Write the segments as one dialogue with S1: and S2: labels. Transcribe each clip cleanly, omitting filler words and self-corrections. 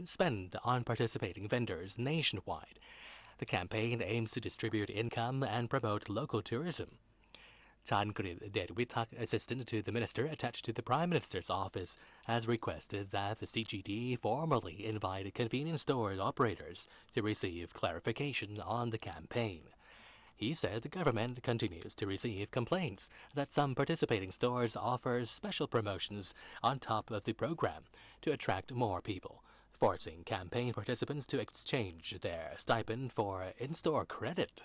S1: spend on participating vendors nationwide. The campaign aims to distribute income and promote local tourism. Chankrit Dedwitak, assistant to the minister attached to the Prime Minister's office, has requested that the CGD formally invite convenience store operators to receive clarification on the campaign. He said the government continues to receive complaints that some participating stores offer special promotions on top of the program to attract more people, forcing campaign participants to exchange their stipend for in-store credit.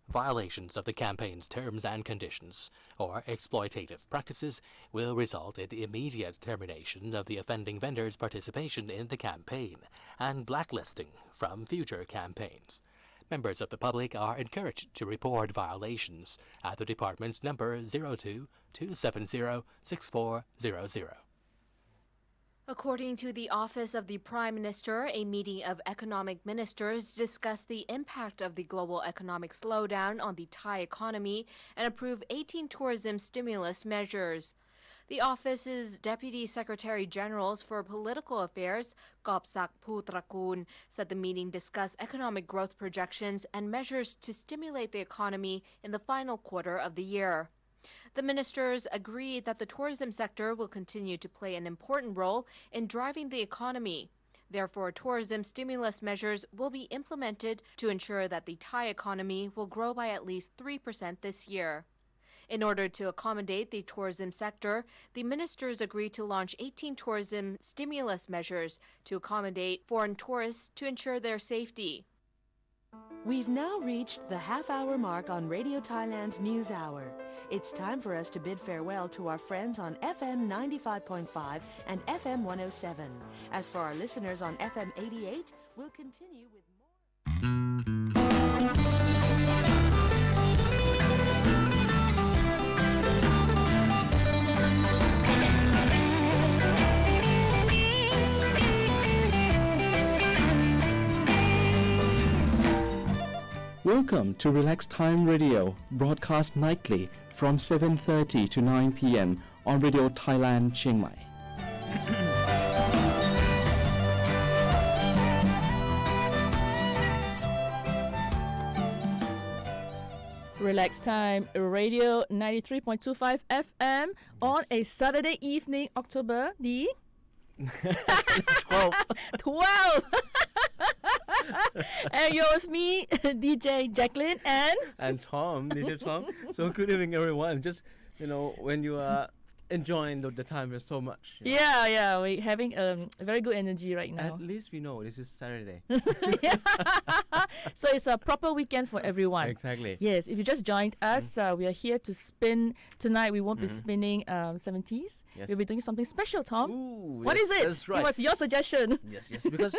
S1: Violations of the campaign's terms and conditions or exploitative practices will result in immediate termination of the offending vendor's participation in the campaign and blacklisting from future campaigns. Members of the public are encouraged to report violations at the department's number 02 270 6400.
S2: According to the Office of the Prime Minister, a meeting of economic ministers discussed the impact of the global economic slowdown on the Thai economy and approved 18 tourism stimulus measures. The office's Deputy Secretary Generals for Political Affairs, Gopsak Putrakul, said the meeting discussed economic growth projections and measures to stimulate the economy in the final quarter of the year. The ministers agreed that the tourism sector will continue to play an important role in driving the economy. Therefore, tourism stimulus measures will be implemented to ensure that the Thai economy will grow by at least 3% this year. In order to accommodate the tourism sector, the ministers agreed to launch 18 tourism stimulus measures to accommodate foreign tourists to ensure their safety.
S3: We've now reached the half-hour mark on Radio Thailand's News Hour. It's time for us to bid farewell to our friends on FM 95.5 and FM 107. As for our listeners on FM 88, we'll continue with more.
S4: Welcome to Relax Time Radio, broadcast nightly from 7:30 to 9 p.m. on Radio Thailand, Chiang Mai.
S5: Relax Time Radio 93.25 FM on a Saturday evening, October the
S4: 12.
S5: 12. And you're with me, DJ Jacqueline
S6: and Tom, DJ Tom. So good evening, everyone. Just, when you are enjoying the time so much.
S5: Yeah, we're having very good energy right now.
S6: At least we know this is Saturday.
S5: So it's a proper weekend for everyone.
S6: Exactly.
S5: Yes, if you just joined us, we are here to spin. Tonight we won't be spinning 70s.
S6: Yes.
S5: We'll be doing something special, Tom.
S6: Ooh,
S5: what
S6: yes,
S5: is it?
S6: That's right.
S5: It was your suggestion.
S6: Yes, because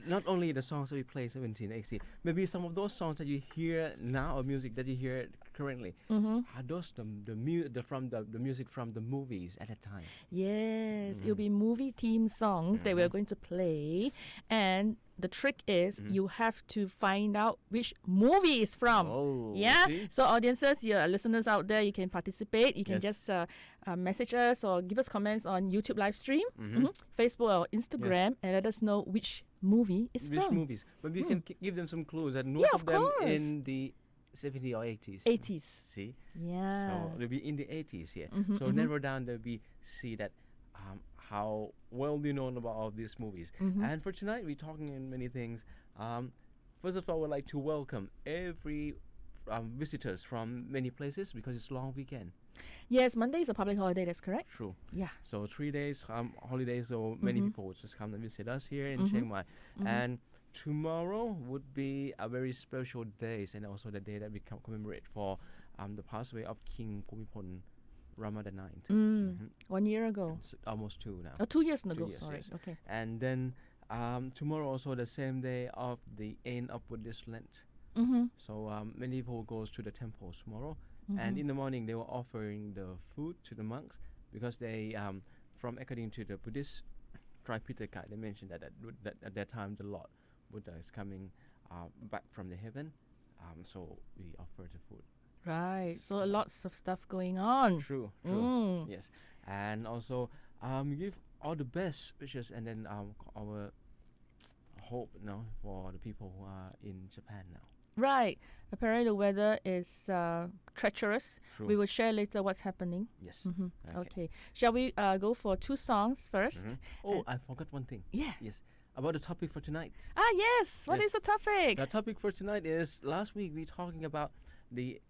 S6: not only the songs that we play 1780, maybe some of those songs that you hear now or music that you hear currently are those the music from the movies at that time.
S5: Yes, it'll be movie theme songs that we're going to play, and the trick is you have to find out which movie it's from.
S6: Oh,
S5: yeah.
S6: see?
S5: So audiences, your listeners out there, you can participate. You can
S6: Yes.
S5: just message us or give us comments on YouTube live stream, Facebook or Instagram, and let us know which movie it's
S6: Which
S5: from.
S6: movies? But we can give them some clues, and most
S5: Yeah,
S6: of
S5: of
S6: them
S5: course.
S6: in the 70s or 80s.
S5: 80s.
S6: See?
S5: Yeah.
S6: So they'll be in the 80s here. So narrow down, they'll be see that how well you know about all these movies. And for tonight, we're talking in many things. First of all, we'd like to welcome every visitors from many places because it's long weekend.
S5: Yes, Monday is a public holiday. That's correct.
S6: True.
S5: Yeah.
S6: So 3 days holidays, so many people will just come and visit us here in Chiang Mai. And tomorrow would be a very special day, and also the day that we commemorate for the passed away of King Bhumibol Ramadan 9th.
S5: 1 year ago.
S6: So almost 2 now.
S5: 2 years ago.
S6: 2 years,
S5: Sorry.
S6: yes.
S5: Okay.
S6: And then tomorrow also the same day of the end of Buddhist Lent. So many people goes to the temples tomorrow, and in the morning they were offering the food to the monks because they, from according to the Buddhist Tripitaka, they mentioned that at that time the Lord Buddha is coming back from the heaven, so we offer the food.
S5: Right. So lots of stuff going on.
S6: True. Yes, and also we give all the best wishes, and then our hope, for the people who are in Japan now.
S5: Right. Apparently the weather is treacherous.
S6: True.
S5: We will share later what's happening.
S6: Yes.
S5: Okay. Shall we go for 2 songs first?
S6: Oh, I forgot one thing.
S5: Yeah.
S6: Yes. About the topic for tonight.
S5: Yes. What is the topic?
S6: The topic for tonight is, last week we talking about the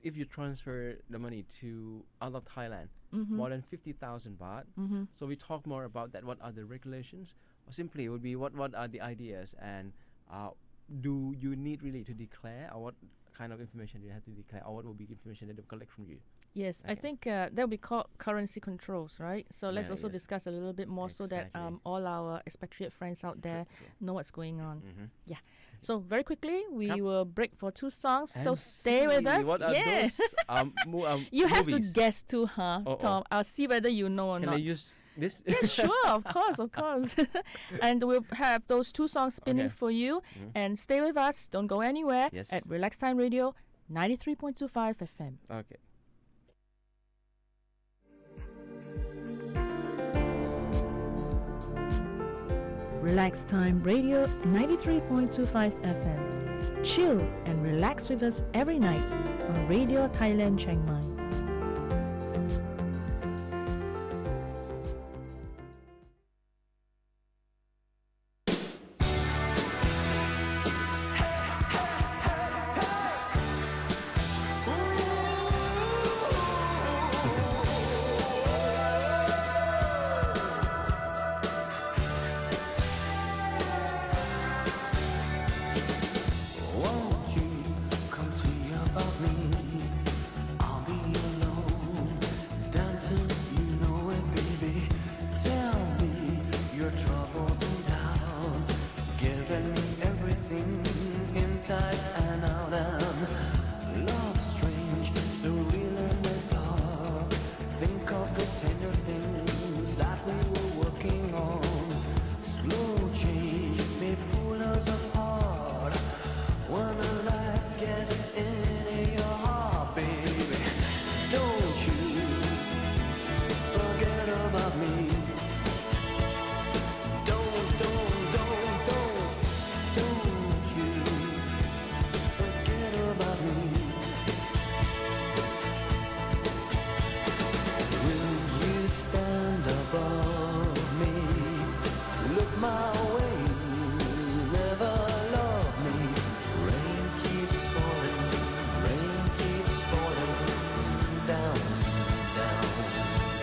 S6: if you transfer the money to out of Thailand, more than 50,000 baht. So we talk more about that. What are the regulations? Or simply it would be what are the ideas, and do you need really to declare, or what kind of information do you have to declare, or what will be information that they will collect from you?
S5: Yes, I
S6: Okay.
S5: think that will be called currency controls, right? So let's
S6: Yeah,
S5: also
S6: yes.
S5: discuss a little bit more so that
S6: Exactly.
S5: all our expatriate friends out there
S6: True.
S5: know what's going on.
S6: Mhm.
S5: Yeah. So very quickly, we
S6: Come.
S5: will break for 2 songs. So
S6: And
S5: stay with
S6: see
S5: us.
S6: What are
S5: Yeah.
S6: those,
S5: You have to
S6: movies.
S5: guess too, huh,
S6: Oh, oh.
S5: Tom? I'll see whether you know or
S6: Can
S5: not.
S6: I use this?
S5: Yeah, sure, of course. And we'll have those 2 songs spinning
S6: Okay.
S5: for you. And stay with us. Don't go anywhere
S6: Yes.
S5: at Relax Time Radio 93.25 FM.
S6: Okay.
S5: Relax Time Radio 93.25 FM. Chill and relax with us every night on Radio Thailand Chiang Mai.
S7: Won't you come see about me? I'll be alone, dancing, you know it, baby. Tell me your troubles and doubts, giving me everything inside and out. And love strange, so real in the dark. Think of the tender things that we were working on. Slow change may pull us apart. When the light gets into your heart, baby, don't you forget about me. Don't you forget about me. Will you stand above me? Look my way, never love me. Rain keeps falling down, down,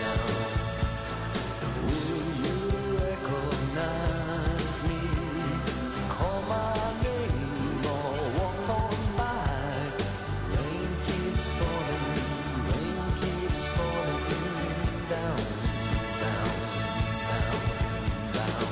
S7: down. Will you recognize me? Call my name or walk on by. Rain keeps falling down, down, down, down.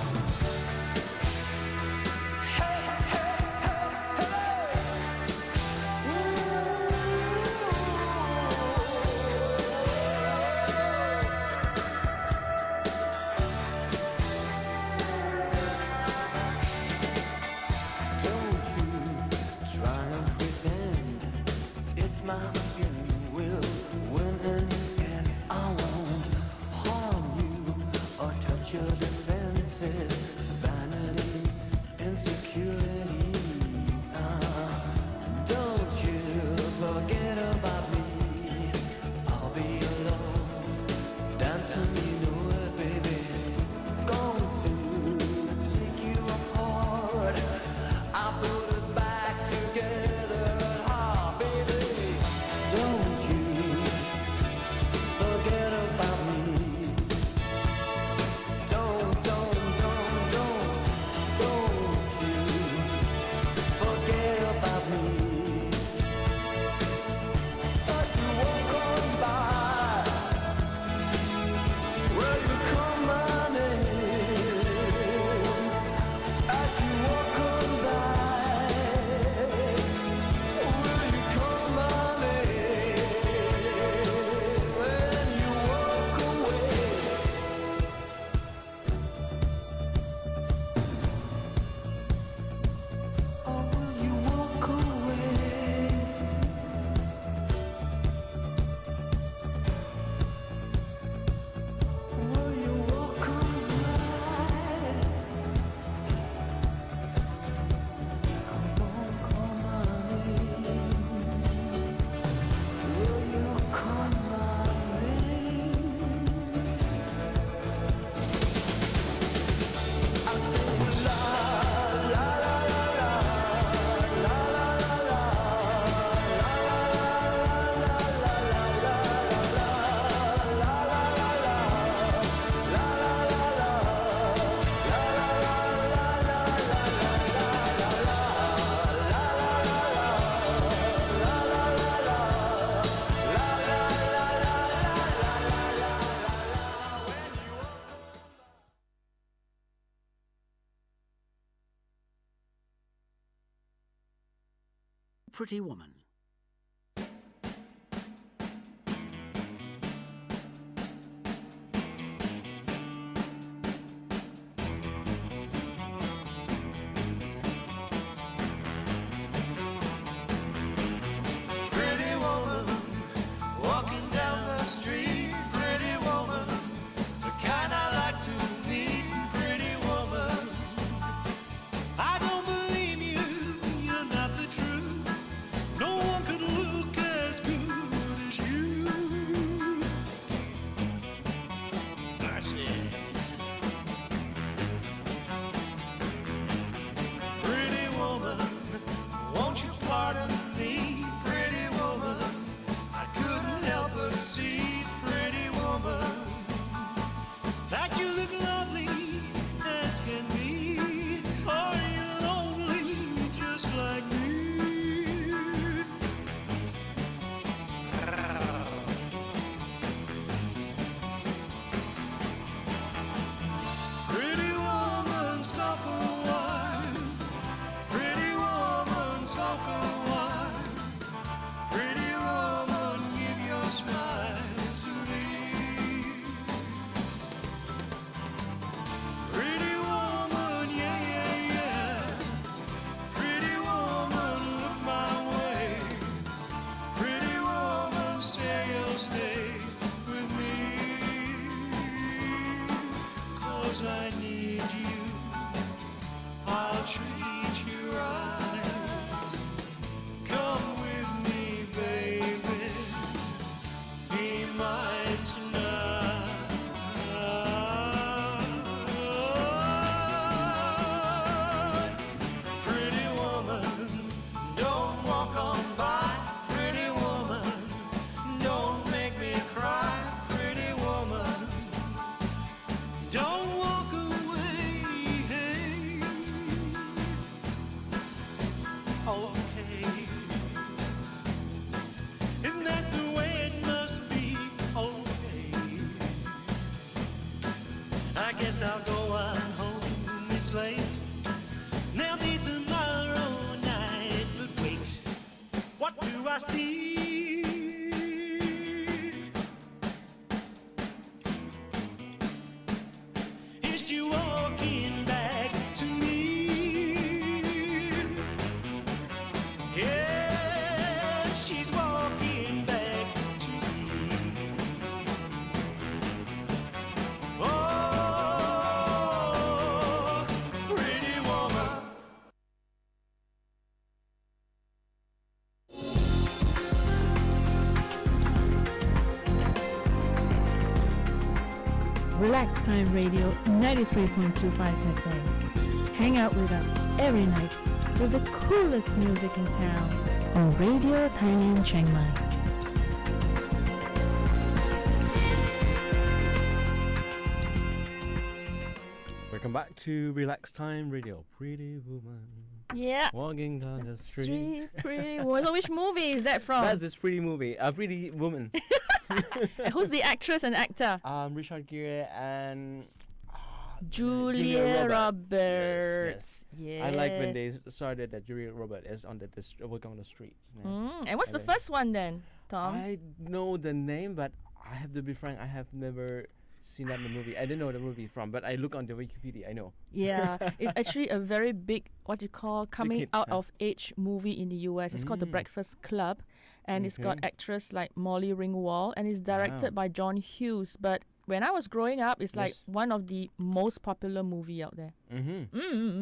S8: Pretty Woman.
S7: Pretty woman, walking down the street. Pretty woman, the kind I like to meet. Pretty woman, I don't believe you, you're not the truth. No one could look as good as you. I said, pretty woman, won't you pardon me? Pretty woman, I couldn't help but see. Pretty woman, that you look lovely as can be. Are you lonely just like me? Pretty woman, stop a while. Pretty woman, talk a while. Pretty woman, give your smile to me. Pretty woman, yeah, yeah, yeah. Pretty woman, look my way. Pretty woman, say you'll stay with me. 'Cause I need you, I'll treat you right. Come with me, baby, be mine tonight. Pretty woman, don't walk on by. Pretty woman, don't make me cry. Pretty woman, don't walk away. Okay, and that's the way it must be. Okay, I guess I'll go on home. It's late. Now be tomorrow night. But wait, what do I see? Is she walking back to me? Yeah, she's walking back to me. Oh, pretty woman.
S5: Relax Time Radio 93.25 FM. Hang out with us every night with the coolest music in town on Radio Thailand Chiang Mai.
S6: Welcome back to Relax Time Radio. Pretty woman
S5: Yeah.
S6: walking down the street.
S5: Pretty woman. So which movie is that from?
S6: That's this pretty movie. A Pretty Woman.
S5: And who's the actress and actor?
S6: Richard Gere and
S5: Julia
S6: Roberts.
S5: Roberts.
S6: Yes. I like when they started that Julia Roberts is on the working on the streets.
S5: And what's the first one then, Tom?
S6: I know the name, but I have to be frank. I have never seen that in the movie. I didn't know the movie from, but I look on the Wikipedia. I know.
S5: Yeah, it's actually a very big, what you call, coming
S6: hit,
S5: out
S6: huh?
S5: of age movie in the US. It's called The Breakfast Club, and it's got
S6: Okay.
S5: actress like Molly Ringwald, and it's directed by John Hughes. But when I was growing up, it's like
S6: Yes.
S5: one of the most popular movie out there.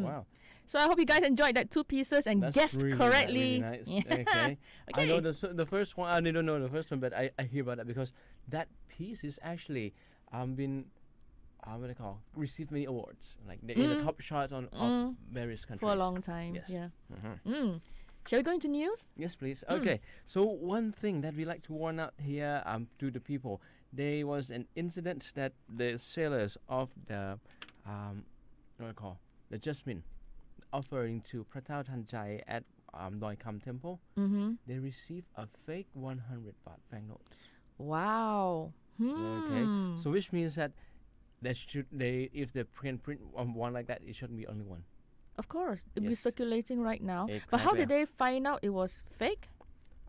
S6: Wow.
S5: So I hope you guys enjoyed that two pieces and
S6: That's
S5: guessed
S6: really,
S5: correctly.
S6: Really nice.
S5: Yeah.
S6: Okay. I
S5: Okay.
S6: know the first one. I don't know the first one, but I hear about that because that piece is actually been what do they call received many awards. Like they're in the top charts of various countries
S5: For a long time.
S6: Yes.
S5: Yeah. Shall we go into news?
S6: Yes, please. Okay. So one thing that we like to warn out here to the people, there was an incident that the sailors of the what do I call the Jasmine, offering to Pratao Thanjai at Doi Kam Temple, they received a fake 100 baht banknotes.
S5: Wow.
S6: Okay. So which means that if they can print one like that, it shouldn't be only one.
S5: Of course, it'll be
S6: Yes.
S5: circulating right now. But how
S6: Exactly.
S5: did they find out it was fake?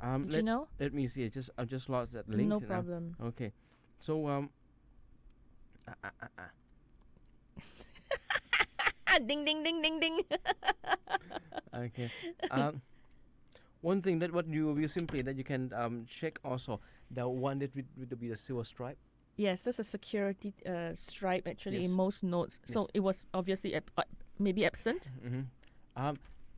S5: Did you know?
S6: Let me see. I just lost that link.
S5: No
S6: now.
S5: problem.
S6: Okay, so
S5: Ding ding ding ding ding.
S6: okay. One thing that what you simply that you can check also the one that would be the silver stripe.
S5: Yes, there's a security stripe actually
S6: Yes.
S5: in most notes. So
S6: Yes.
S5: it was obviously maybe absent.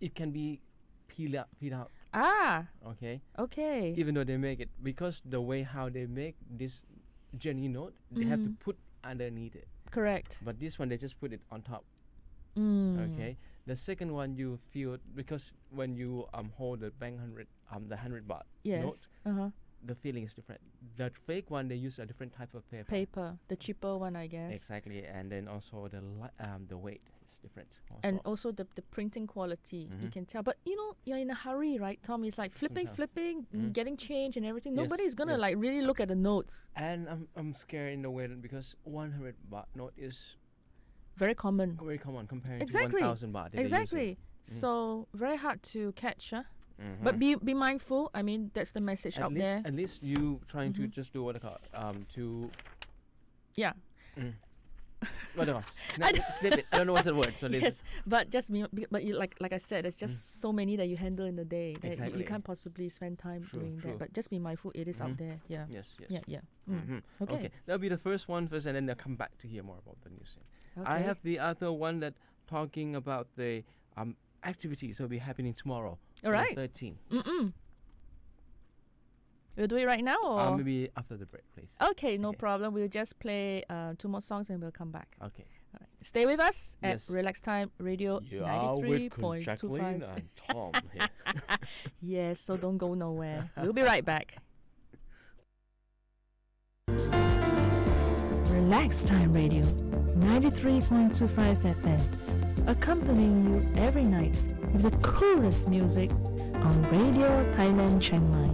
S6: It can be peeled out.
S5: Ah,
S6: Okay.
S5: okay.
S6: Even though they make it because the way how they make this genuine note, they have to put underneath it.
S5: Correct.
S6: But this one they just put it on top.
S5: Mm.
S6: Okay. The second one you feel because when you hold the bank 100 the 100 baht note,
S5: Yes. Uh-huh.
S6: the feeling is different. The fake one they use a different type of paper.
S5: Paper, the cheaper one, I guess.
S6: Exactly, and then also the weight is different. Also.
S5: And also the printing quality, you can tell. But you know, you're in a hurry, right, Tom? It's like flipping,
S6: Sometimes.
S5: getting change and everything.
S6: Yes,
S5: Nobody's gonna
S6: yes.
S5: like really look at the notes.
S6: And I'm scared in the way that because 100 baht note is
S5: Very common.
S6: very common compared
S5: Exactly.
S6: to 1,000 baht. that they use
S5: Exactly.
S6: it.
S5: So very hard to catch, huh?
S6: Mhm.
S5: But be mindful. I mean, that's the message out there.
S6: At least you trying to just do what I call to
S5: Yeah.
S6: whatever snip it. I don't know what's the word. So
S5: Yes, but but you, like I said, there's just so many that you handle in a day that
S6: Exactly.
S5: you can't possibly spend time
S6: True,
S5: doing
S6: true.
S5: that. But just be mindful, it is out there. Yeah.
S6: yes.
S5: Yeah. Mm. Okay.
S6: Okay, that'll be the first one first, and then I'll come back to hear more about the news.
S5: Okay.
S6: I have the other one that talking about the activities that will be happening tomorrow.
S5: All right.
S6: 13th.
S5: We'll do it right now, or
S6: Maybe after the break, please.
S5: okay, no
S6: Okay.
S5: problem. We'll just play 2 more songs and we'll come back.
S6: Okay.
S5: All right. Stay with us at
S6: Yes.
S5: Relax Time Radio 93.25.
S6: and Tom here.
S5: Yes, so don't go nowhere. We'll be right back. Relax Time Radio 93.25 FM, accompanying you every night with the coolest music on Radio Thailand Chiang Mai.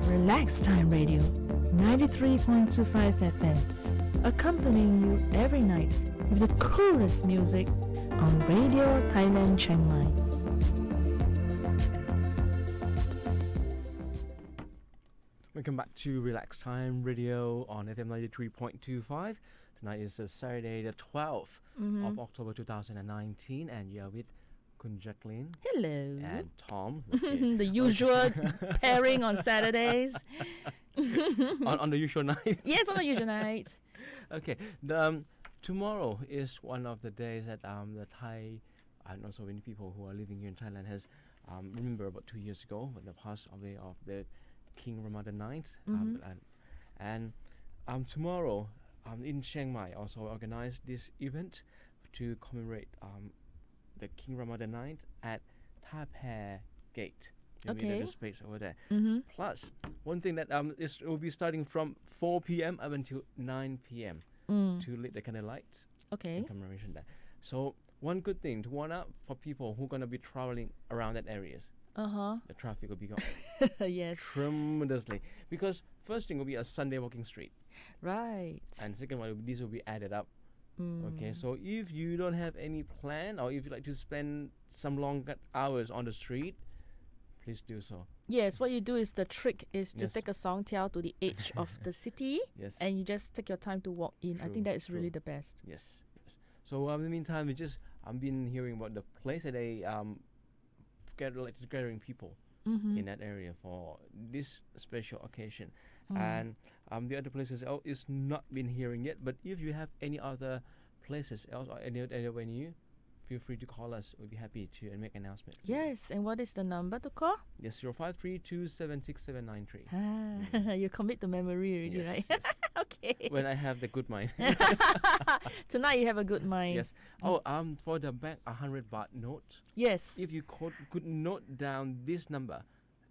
S5: Relax Time Radio, 93.25 FM, accompanying you every night with the coolest music on Radio Thailand Chiang Mai.
S6: Welcome back to Relax Time Radio on FM 93.25. Tonight is Saturday the 12th of October 2019 and you're with Kun Jacqueline
S5: Hello.
S6: and Tom.
S5: The usual pairing on Saturdays.
S6: on the usual night.
S5: Yes, on the usual night.
S6: Okay. Tomorrow is one of the days that the Thai and also many people who are living here in Thailand has remember about 2 years ago when the passed away of the King Ramadan IX. And tomorrow in Chiang Mai also organized this event to commemorate the King Ramadan IX at Tha Pair Gate.
S5: Okay.
S6: The space over there. Plus, one thing that it will be starting from 4 p.m. up until 9 p.m. to lit the candlelights
S5: Okay.
S6: in commemoration there. So one good thing to warn up for people who are gonna be traveling around that areas. The traffic will be gone
S5: Yes.
S6: tremendously because first thing will be a Sunday walking street,
S5: Right.
S6: and second one these will be added up. Okay, so if you don't have any plan or if you like to spend some long hours on the street, please do so.
S5: Yes, what you do is the trick is to
S6: Yes.
S5: take a songtiao to the edge of the city
S6: Yes.
S5: and you just take your time to walk in. I
S6: True,
S5: think that is really
S6: true.
S5: the best.
S6: Yes. So in the meantime, we just I've been hearing about the place that they gathering people in that area for this special occasion, and the other places is not been hearing yet. But if you have any other places else or any other venue, feel free to call us. We'll be happy to make an announcement.
S5: Yes, and what is the number to call?
S6: Yes, 0532766793.
S5: You commit to memory already,
S6: Yes,
S5: right?
S6: yes.
S5: Okay.
S6: When I have the good mind.
S5: Tonight you have a good mind.
S6: Yes. Oh, for the back 100 baht note.
S5: Yes.
S6: If you could note down this number,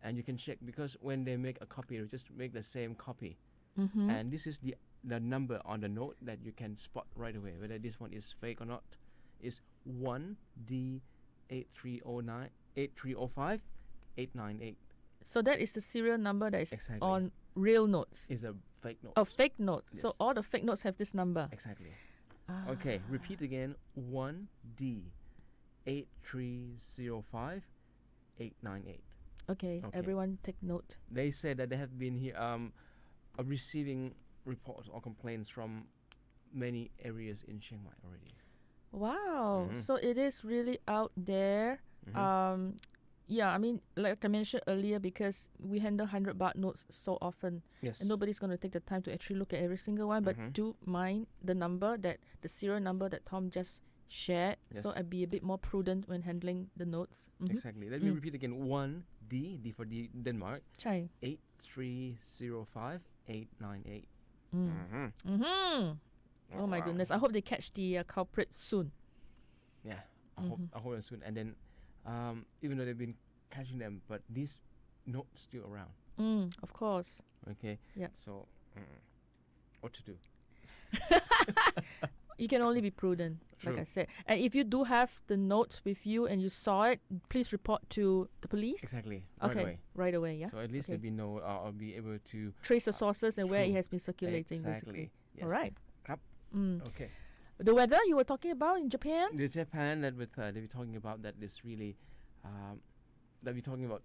S6: and you can check because when they make a copy, they just make the same copy, and this is the number on the note that you can spot right away whether this one is fake or not. Is 1D8305-898.
S5: So that is the serial number that is
S6: Exactly.
S5: on real notes.
S6: Is a fake note.
S5: Oh, fake notes. So
S6: Yes.
S5: all the fake notes have this number.
S6: Exactly. Okay, repeat again. 1D8305-898.
S5: Okay,
S6: Okay.
S5: everyone take note.
S6: They said that they have been here receiving reports or complaints from many areas in Chiang Mai already.
S5: Wow. So it is really out there. Yeah, I mean, like I mentioned earlier, because we handle 100 baht notes so often,
S6: Yes.
S5: and nobody's going to take the time to actually look at every single one. But do mind the number, that the serial number that Tom just shared. So
S6: Yes.
S5: I'd be a bit more prudent when handling the notes. Mhm.
S6: Exactly. Let me
S5: Mm.
S6: repeat again. 1D for Denmark.
S5: Chai.
S6: 8305-898.
S5: Mm.
S6: Mm-hmm.
S5: Mm-hmm. Oh my
S6: wow.
S5: goodness. I hope they catch the culprit soon.
S6: Yeah,
S5: Mm-hmm.
S6: I hope soon. And then, even though they've been catching them, but these notes still around.
S5: Of course.
S6: Okay.
S5: Yep.
S6: So, what to do?
S5: You can only be prudent, like
S6: True.
S5: I said. And if you do have the note with you and you saw it, please report to the police.
S6: Exactly. Right
S5: Okay,
S6: away.
S5: right away, yeah.
S6: So at least
S5: Okay.
S6: they'll be know. I'll be able to.
S5: Trace the sources and where it
S6: true.
S5: has been circulating,
S6: Exactly.
S5: basically.
S6: Yes.
S5: All right.
S6: Crap.
S5: Mm.
S6: Okay.
S5: The weather you were talking about in Japan?
S6: The Japan that with they were talking about that is really, that we're talking about.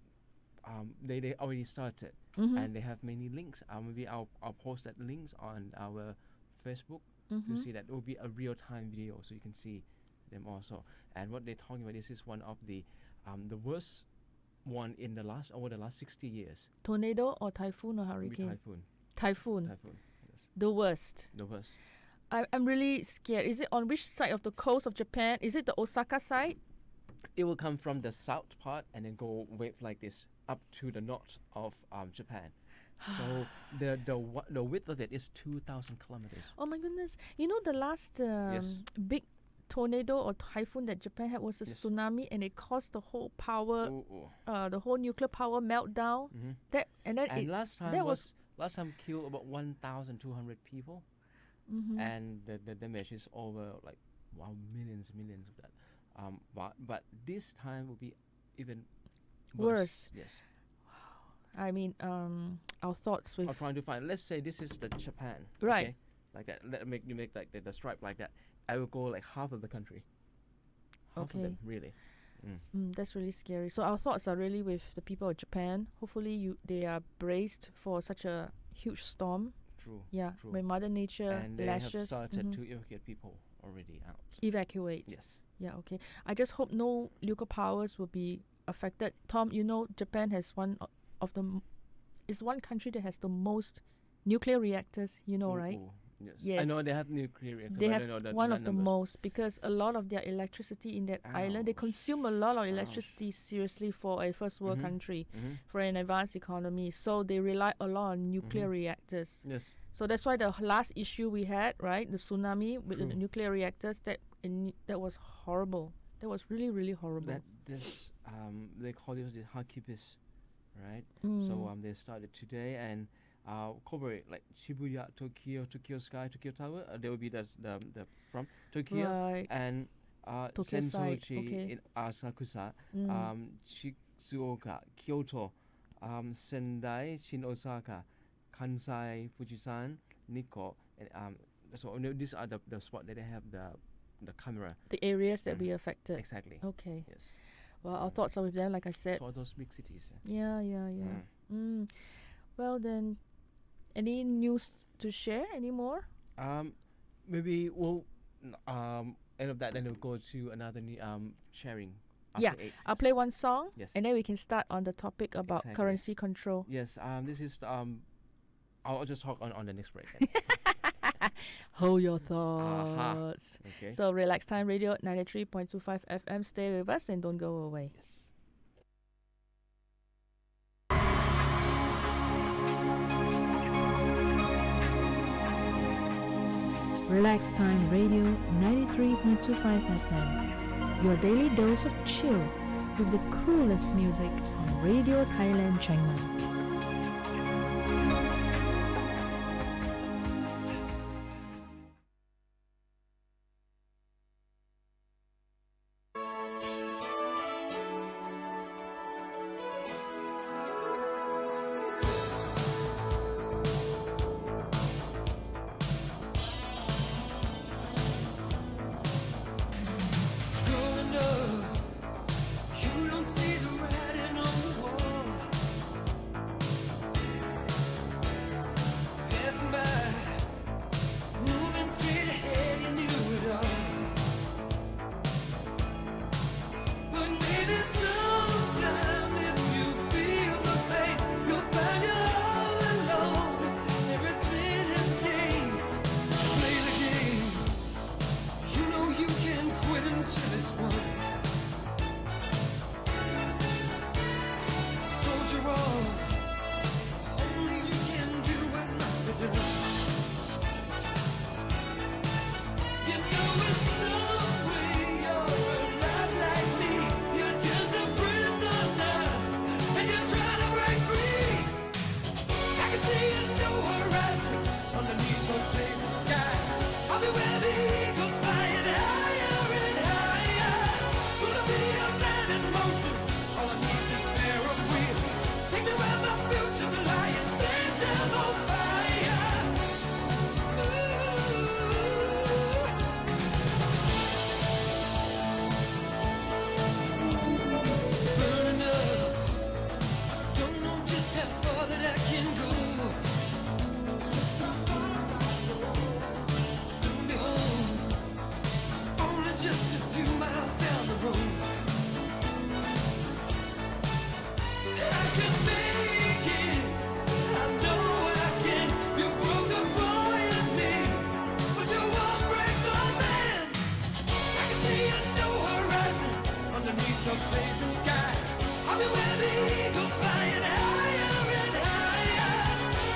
S6: They already started
S5: Mm-hmm.
S6: and they have many links. Maybe I'll post that links on our Facebook.
S5: Mm-hmm.
S6: To see that it will be a real-time video, so you can see them also. And what they're talking about, this is one of the worst one in over the last 60 years.
S5: Tornado or typhoon or
S6: Will be
S5: hurricane?
S6: typhoon.
S5: Typhoon.
S6: Typhoon. Yes.
S5: The worst.
S6: The worst.
S5: I'm really scared. Is it on which side of the coast of Japan? Is it the Osaka side?
S6: It will come from the south part and then go wave like this up to the north of Japan. So the width of it is 2,000 kilometers.
S5: Oh my goodness. You know the last
S6: Yes.
S5: big tornado or typhoon that Japan had was a
S6: Yes.
S5: tsunami, and it caused the whole power,
S6: Ooh.
S5: the whole nuclear power meltdown.
S6: Mm-hmm.
S5: That and then
S6: And
S5: it
S6: last time
S5: that
S6: was last time killed about 1,200 people,
S5: mhm.
S6: and the damage is over like millions of that. But this time will be even
S5: Worse.
S6: Yes.
S5: I mean, our thoughts with
S6: I'm trying to find. Let's say this is the Japan.
S5: Right.
S6: Okay? Like that. You make like the stripe like that. I will go like half of the country. Half of
S5: Okay.
S6: them, really.
S5: that's really scary. So our thoughts are really with the people of Japan. Hopefully, they are braced for such a huge storm.
S6: True.
S5: Yeah,
S6: True.
S5: when Mother Nature
S6: And they have
S5: lashes,
S6: started
S5: mhm,
S6: to evacuate people already out.
S5: evacuate.
S6: Yes.
S5: Yeah, okay. I just hope no nuclear powers will be affected. Tom, you know Japan has is one country that has the most nuclear reactors, you know, right?
S6: Ooh, yes. I
S5: Yes.
S6: know they have nuclear reactors.
S5: They
S6: but I
S5: have
S6: don't know the
S5: one of the
S6: numbers.
S5: most because a lot of their electricity in that island, they
S6: Ouch.
S5: consume a lot of
S6: Ouch.
S5: electricity seriously for a first world
S6: Mhm.
S5: country,
S6: Mhm.
S5: for an advanced economy. So they rely a lot on nuclear
S6: Mhm.
S5: reactors.
S6: Yes.
S5: So that's why the last issue we had, right, the tsunami with the
S6: True.
S5: nuclear reactors, that was horrible. That was really, really horrible.
S6: That this they call this the Hakibis, right?
S5: Mm.
S6: So they started today and cooperate like Shibuya, Tokyo Sky, Tokyo Tower. There will be the from Tokyo
S5: Right.
S6: and
S5: Tokyo side,
S6: Sensoji
S5: okay.
S6: in Asakusa,
S5: Mm.
S6: Shizuoka, Kyoto, Sendai, Shin Osaka, Kansai, Fujisan, Nikko, and so these are the spot that they have the camera.
S5: The areas that
S6: Mm.
S5: be affected.
S6: Exactly.
S5: Okay.
S6: Yes.
S5: Well, our thoughts are with them, like I said.
S6: So those big cities.
S5: Yeah. Well, then, any news to share anymore?
S6: Maybe we'll end of that, then we'll go to another sharing.
S5: Yeah,
S6: after 8.
S5: I'll play one song,
S6: Yes.
S5: and then we can start on the topic about
S6: Exactly.
S5: currency control.
S6: Yes. This is I'll just talk on the next break. Then.
S5: Hold your thoughts.
S6: Okay.
S5: So, Relax Time Radio 93.25 FM. Stay with us and don't go away.
S6: Yes.
S5: Relax Time Radio 93.25 FM. Your daily dose of chill with the coolest music on Radio Thailand Chiang Mai.
S7: Growing up, you don't see the writing on the wall. Passing by, moving straight ahead, you knew it all. But maybe sometime if you feel the pain, you'll find you're all alone. Everything has changed. Play the game. You know you can quit I can see a new horizon underneath the blazing sky. I'll be where the eagles flying higher and higher. Gonna be a man in motion. All I need is a pair of wheels. Take me where my future's lying. Send down those fire. Ooh. Burning up. Don't know just how far that I can go. Soon be home. Only just a few miles down the road. I can make it. I know I can. You broke the boy in me, but you won't break the man. I can see a new horizon underneath the blazing sky. I'll be where the eagles flying higher and higher.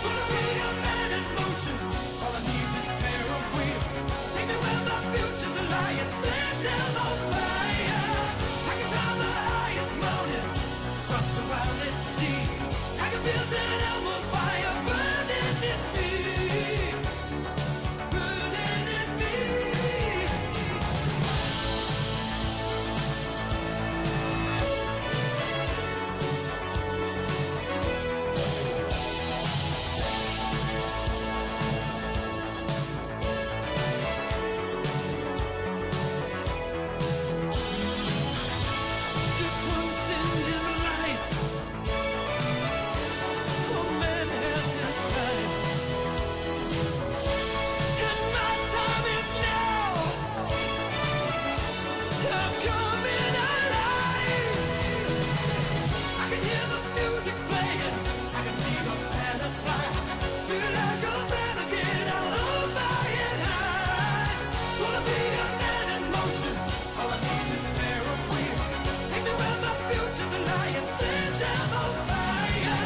S7: Gonna be a man in motion. All I need is a pair of wheels. Take me where my future's lying. Send down those fire. I can climb the highest mountain, cross the wildest sea. I can feel St. Elmo's fire burning in me, burning in me. Just once in his life, a man has his time, and my time is now. I'm coming alive. I can hear the music playing, I can see the banners fly. Feel like a man again, I'll hold my head high. Wanna be a man in motion, all I need is a pair of wheels. Take me where my future's lying, send down those fire.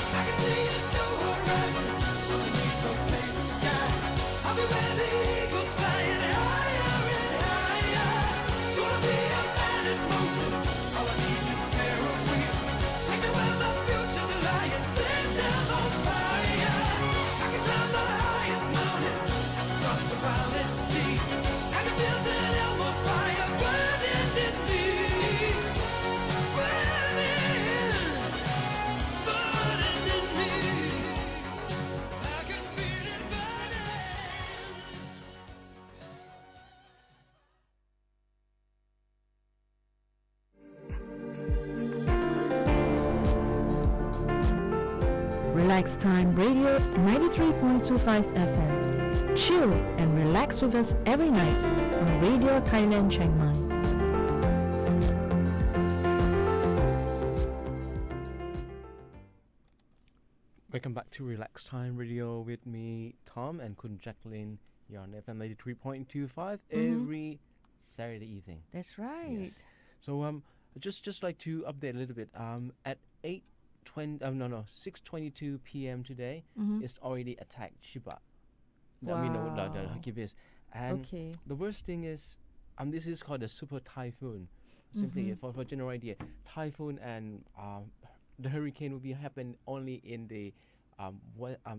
S7: I can see a new horizon underneath the blazing sky. I'll be where the eagles flying higher and higher. Gonna be a man in motion, all I need is a pair of wheels. Take me where my future's lying, send down those fire. I can climb the highest mountain, cross the wildest sea. I can feel St. Elmo's fire burning in me, burning, burning in me. I can feel it burning.
S5: Relax Time Radio 93.25 FM. Chill and relax with us every night on Radio Thailand Chiang Mai.
S6: Welcome back to Relax Time Radio with me, Tom, and Kun Jacqueline. You're on FM 93.25 every Saturday evening.
S5: That's right.
S6: Yes. So just like to update a little bit. At 6:22 p.m. today, it's already attacked Chiba. I mean, the
S5: Wow.
S6: Hakibis. And
S5: Okay.
S6: the worst thing is, this is called a super typhoon. Simply for general idea, typhoon and the hurricane will be happen only in the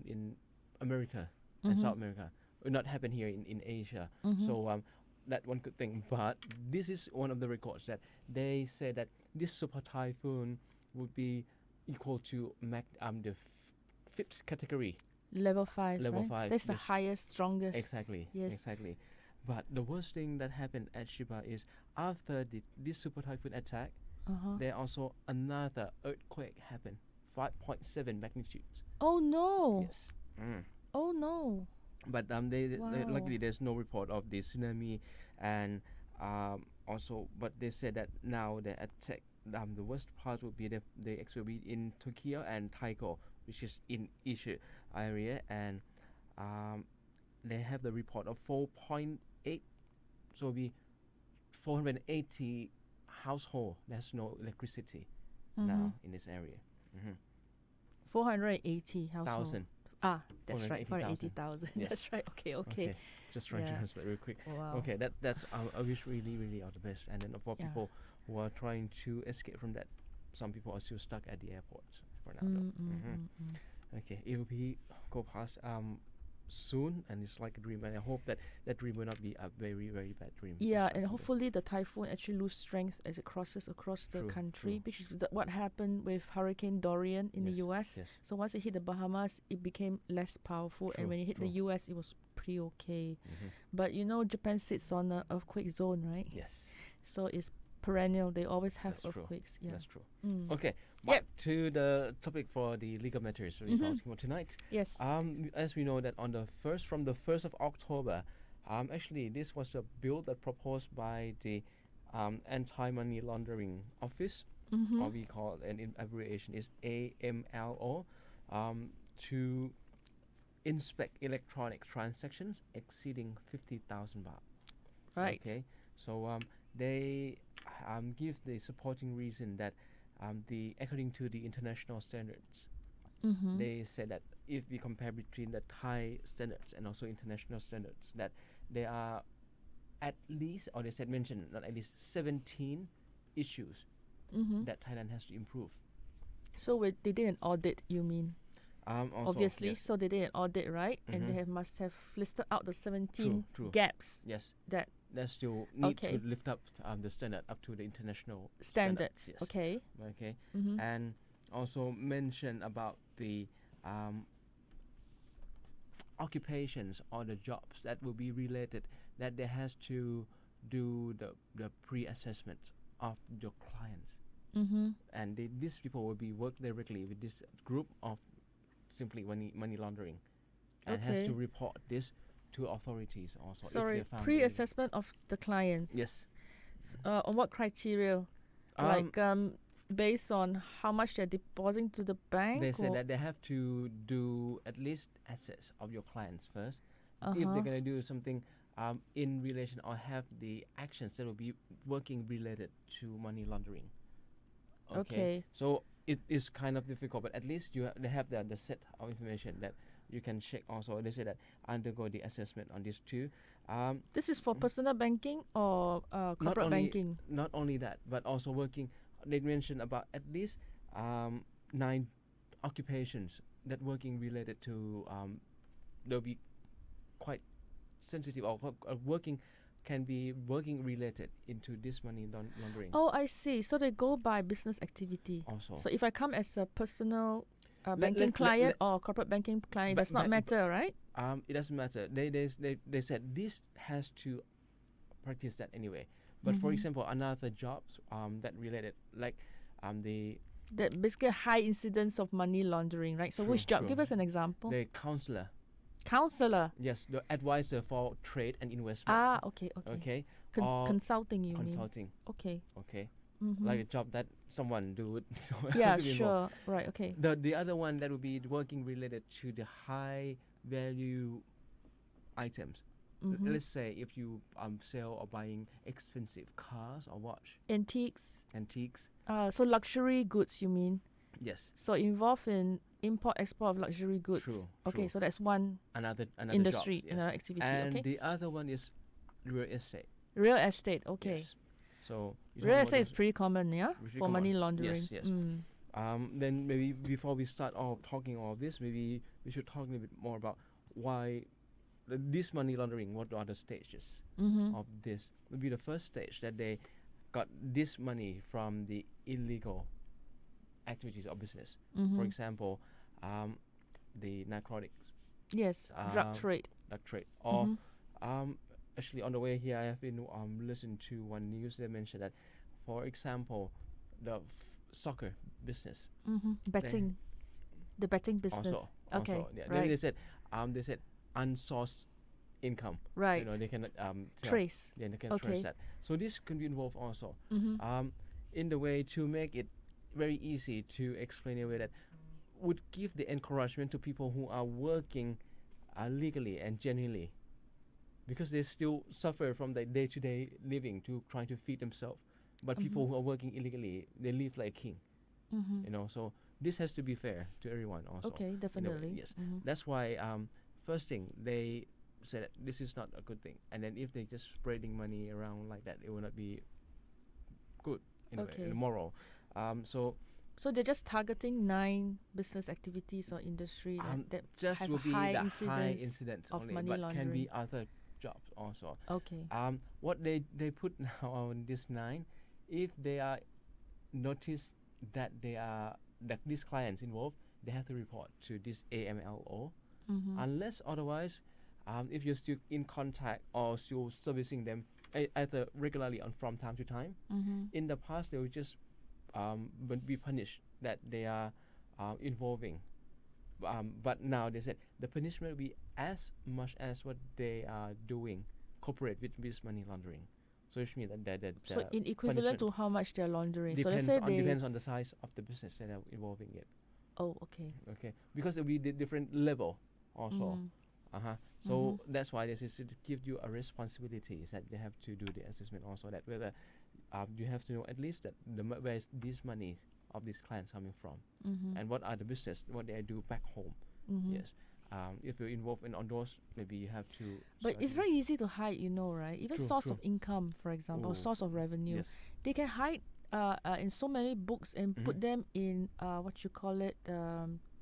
S6: in America and South America. Will not happen here in Asia. So that one good thing. But this is one of the records that they say that this super typhoon would be equal to the fifth category.
S5: Level 5.
S6: Level
S5: right?
S6: 5,
S5: That's the
S6: yes.
S5: highest, strongest.
S6: Exactly.
S5: Yes.
S6: Exactly. But the worst thing that happened at Chiba is after this super typhoon attack, there also another earthquake happened, 5.7 magnitudes.
S5: Oh no.
S6: Yes. Mm.
S5: Oh no.
S6: But luckily there's no report of the tsunami, and also, but they said that now the attack, the worst part would be the expect will be in Tokyo and Taiko, which is in Ishu area, and they have the report of 4.8, so it'll be 480 household. There's no electricity now in this area.
S5: 480 households.
S6: Thousand.
S5: That's right. 480,000.
S6: Yes.
S5: That's right. Okay.
S6: Just trying to
S5: Yeah.
S6: translate real quick.
S5: Wow.
S6: Okay, that's I wish really all the best. And then for
S5: Yeah.
S6: people who are trying to escape from that, some people are still stuck at the airport for now. Though. Okay, it will be go past soon, and it's like a dream, and I hope that that dream will not be a very very bad dream.
S5: Yeah,
S6: Actually.
S5: and hopefully the typhoon actually lose strength as it crosses across the
S6: True,
S5: country,
S6: true.
S5: which is what happened with Hurricane Dorian in the
S6: Yes,
S5: U.S.
S6: yes.
S5: So once it hit the Bahamas, it became less powerful,
S6: True,
S5: and when it hit the
S6: true.
S5: U.S., it was pretty okay.
S6: Mhm.
S5: But you know, Japan sits on an earthquake zone, right?
S6: Yes,
S5: So it's perennial. They always have
S6: That's true.
S5: earthquakes. Yeah.
S6: that's true.
S5: Mm.
S6: Okay,
S5: Yep.
S6: back to the topic for the legal matters we're
S5: Mhm.
S6: talking about tonight.
S5: Yes.
S6: As we know that on the from the 1st of October, actually this was a bill that proposed by the Anti-Money Laundering Office,
S5: Mm-hmm.
S6: or we call it, an abbreviation is AMLO, to inspect electronic transactions exceeding 50,000 baht.
S5: Right.
S6: Okay, so they give the supporting reason that according to the international standards,
S5: Mm-hmm.
S6: they said that if we compare between the Thai standards and also international standards, that there are at least, or they said mention not at least 17 issues
S5: Mm-hmm.
S6: that Thailand has to improve.
S5: So they did an audit, you mean?
S6: Also,
S5: Obviously.
S6: yes,
S5: So they did an audit, right? And they
S6: Mhm.
S5: must have listed out the 17
S6: true.
S5: gaps
S6: yes,
S5: that
S6: they still need
S5: Okay.
S6: to lift up the standard up to the international
S5: standards.
S6: Yes.
S5: Okay.
S6: Okay,
S5: Mm-hmm.
S6: and also mention about the occupations or the jobs that will be related, that they has to do the pre-assessment of your clients,
S5: Mm-hmm.
S6: and these people will be work directly with this group of simply money laundering, and has to
S5: Okay.
S6: report this to authorities also. if
S5: Sorry,
S6: they found
S5: pre-assessment of the clients.
S6: Yes.
S5: On what criteria? Like based on how much they're depositing to the bank.
S6: They said
S5: or-
S6: that they have to do at least assess of your clients first. If
S5: Uh-huh.
S6: they're gonna do something in relation or have the actions that will be working related to money laundering.
S5: Okay.
S6: So it is kind of difficult, but at least they have the set of information that you can check. Also, they say that undergo the assessment on these two.
S5: This is for personal banking or corporate
S6: only-
S5: banking.
S6: Not only that, but also working. They mentioned about at least 9 occupations that working related to. They'll be quite sensitive, or working can be working related into this money laundering.
S5: Oh, I see. So they go by business activity.
S6: Also,
S5: So if I come as a personal
S6: Let-
S5: banking
S6: let-
S5: client
S6: let-
S5: or corporate banking client,
S6: But-
S5: does not
S6: but-
S5: matter, right?
S6: it doesn't matter. They said this has to practice that anyway. But for
S5: Mhm.
S6: example, another jobs that related, like the
S5: That basically high incidence of money laundering, right? So which
S6: True,
S5: job?
S6: true.
S5: Give us an example.
S6: the counselor,
S5: Counselor.
S6: yes, the advisor for trade and investment.
S5: Ah, okay, okay.
S6: Okay, or
S5: Consulting, you mean?
S6: consulting.
S5: Okay.
S6: Okay,
S5: Mm-hmm.
S6: like a job that someone do it. So
S5: Yeah,
S6: to be involved.
S5: sure. Right. Okay.
S6: The other one that would be working related to the high value items.
S5: Mm-hmm.
S6: Let's say if you sell or buying expensive cars or watch,
S5: Antiques.
S6: antiques.
S5: So luxury goods, you mean?
S6: Yes,
S5: So involved in import export of luxury goods.
S6: True,
S5: Okay,
S6: true.
S5: so that's one
S6: another
S5: industry,
S6: job, yes.
S5: another activity.
S6: And
S5: Okay.
S6: the other one is real estate.
S5: Real estate. Okay.
S6: Yes. So you're
S5: Real
S6: talking
S5: estate is
S6: about
S5: pretty common, yeah,
S6: Pretty
S5: for money
S6: common.
S5: laundering.
S6: Yes, yes.
S5: Mm.
S6: then maybe before we start all talking all this, maybe we should talk a little bit more about why this money laundering. What are the stages
S5: Mm-hmm.
S6: of this? Would be the first stage that they got this money from the illegal activities or business.
S5: Mm-hmm.
S6: For example, the narcotics,
S5: Yes, drug
S6: um,
S5: trade.
S6: drug trade, or
S5: Mhm.
S6: actually on the way here, I have been listening to one news. They mentioned that, for example, the soccer business
S5: Mm-hmm. Betting. The betting business.
S6: also.
S5: Okay.
S6: Also, yeah.
S5: Right.
S6: They said unsourced income.
S5: Right.
S6: You know, they cannot tell.
S5: Trace.
S6: Yeah, they can
S5: Okay.
S6: trace that. So this can be involved also.
S5: Mm-hmm.
S6: In the way to make it very easy to explain in a way that would give the encouragement to people who are working legally and genuinely, because they still suffer from the day-to-day living to trying to feed themselves. But people who are working illegally, they live like king.
S5: Mm-hmm.
S6: You know, so this has to be fair to everyone also.
S5: Okay,
S6: in a way,
S5: definitely.
S6: yes.
S5: Mm-hmm.
S6: That's why first thing they said that this is not a good thing, and then if they just spreading money around like that, it will not be good in a way,
S5: Okay.
S6: in moral. So
S5: So they're just targeting 9 business activities or industry that
S6: Just
S5: have
S6: will
S5: a
S6: be
S5: high
S6: the high
S5: incidence
S6: incident
S5: of
S6: only,
S5: money
S6: but
S5: laundering.
S6: can be other jobs also.
S5: Okay.
S6: What they put now on this 9, if they are noticed that that these clients involved, they have to report to this AMLO. Unless otherwise, if you're still in contact or still servicing them either regularly and from time to time, in the past they would just be punished that they are involving. But now they said the punishment will be as much as what they are doing, cooperate with this money laundering. So which means that
S5: So in equivalent to how much they're laundering. So let's
S6: depends
S5: say
S6: depends on the size of the business that are involving it.
S5: Oh, okay.
S6: Okay, because it will be the different level also. So that's why this is to give you a responsibility is that they have to do the assessment also, that whether you have to know at least that where is this money of these clients coming from, and what are the business, what they do back home. Yes. If you're involved in on those, maybe you have to.
S5: But it's very easy to hide, right? Even source of income, for example, source of revenue.
S6: Yes.
S5: They can hide in so many books and put them in what you call it,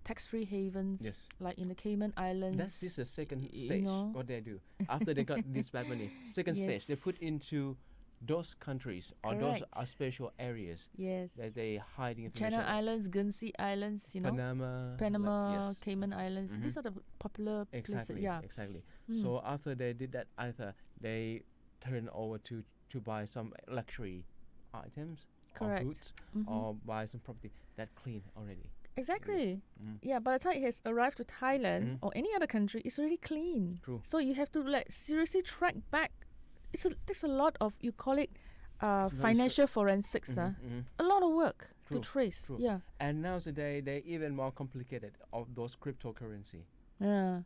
S5: tax-free havens, like in the Cayman Islands.
S6: This is the second stage. What they do after they got this bad money. Second stage, they put into those countries or those are special areas.
S5: Yes.
S6: That they hide information.
S5: Channel Islands, Guernsey Islands, Panama, Cayman Islands. These are the popular places. Yeah.
S6: Exactly. So after they did that, either they turn over to buy some luxury items or goods, or buy some property that clean already.
S5: Exactly. Yeah, by the time it has arrived to Thailand or any other country, it's already clean.
S6: True.
S5: So you have to seriously track back. It takes a lot of, you call it financial forensics. A lot of work to trace.
S6: True.
S5: Yeah.
S6: And nowadays they even more complicated of those cryptocurrency.
S5: Yeah.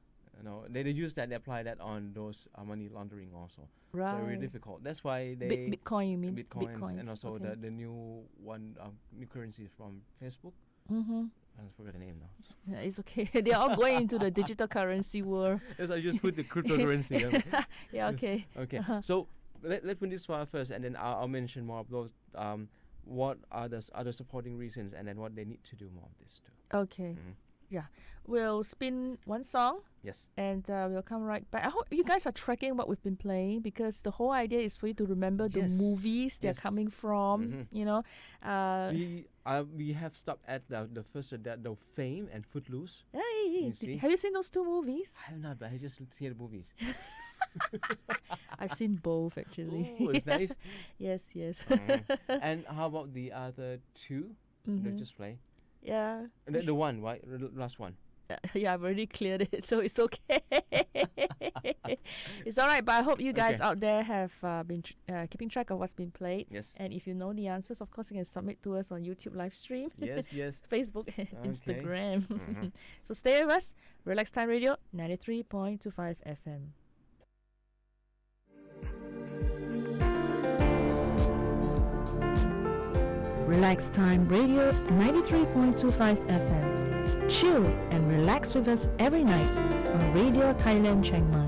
S6: They use that, they apply that on those money laundering also.
S5: Right.
S6: So very difficult. That's why they
S5: Bitcoin, you mean?
S6: Bitcoins, and also the new one, new currency from Facebook. I forgot the name now.
S5: Yeah, it's okay. They're all going into the digital currency world.
S6: Yes, I just put the cryptocurrency.
S5: Yeah, okay.
S6: Okay. So let's put this one first, and then I'll mention more of those. What are the other supporting reasons, and then what they need to do more of this too.
S5: Okay. Yeah. We'll spin one song.
S6: Yes.
S5: And we'll come right back. I hope you guys are tracking what we've been playing, because the whole idea is for you to remember the movies they're coming from.
S6: We have stopped at the first the Fame and Footloose.
S5: Hey, have you seen those 2 movies?
S6: I have not, but I just see the movies.
S5: I've seen both actually.
S6: Oh, it's nice.
S5: Yes.
S6: And how about the other 2 that just play?
S5: Yeah.
S6: The one, right? The last one.
S5: Yeah, I've already cleared it, so it's okay. It's all right, but I hope you guys out there have been keeping track of what's been played.
S6: Yes.
S5: And if you know the answers, of course, you can submit to us on YouTube live stream.
S6: Yes.
S5: Facebook and Instagram. So stay with us. Relax Time Radio, 93.25 FM. Relax Time Radio, 93.25 FM. Chill and relax with us every night on Radio Thailand Chiang Mai.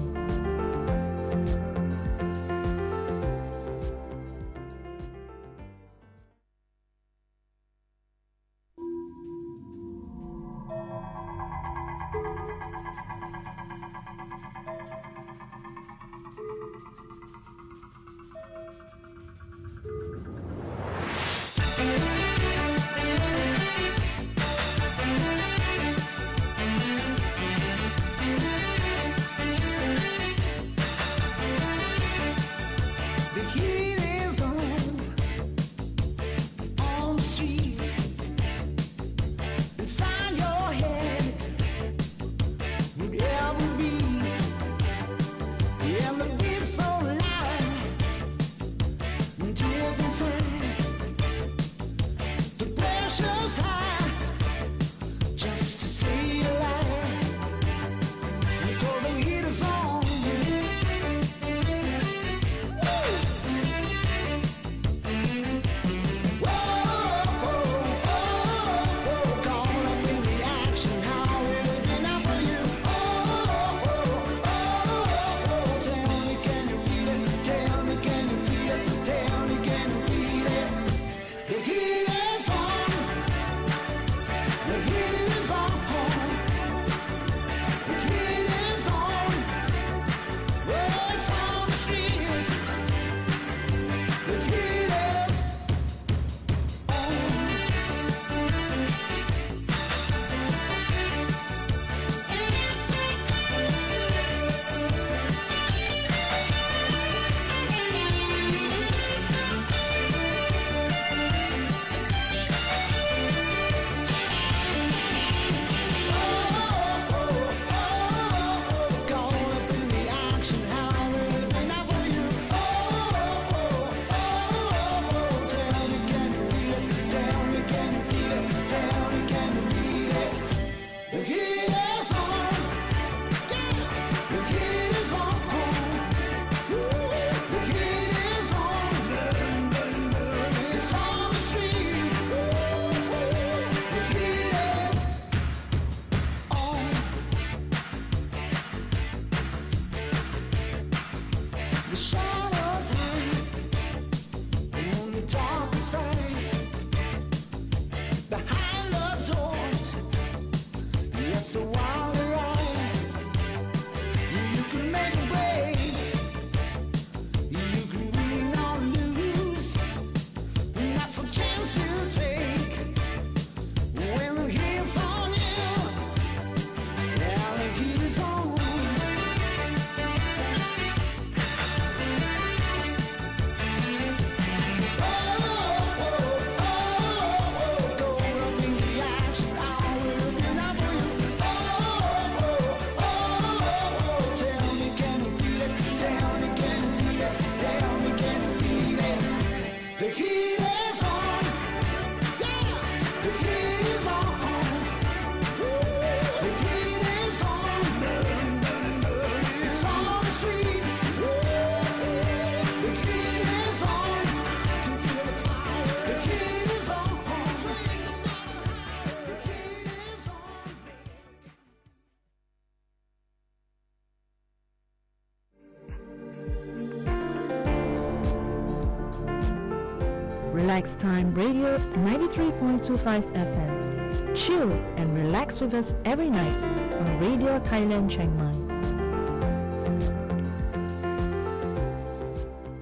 S5: Relax Time Radio 93.25 FM. Chill and relax with us every night on Radio Thailand Chiang Mai.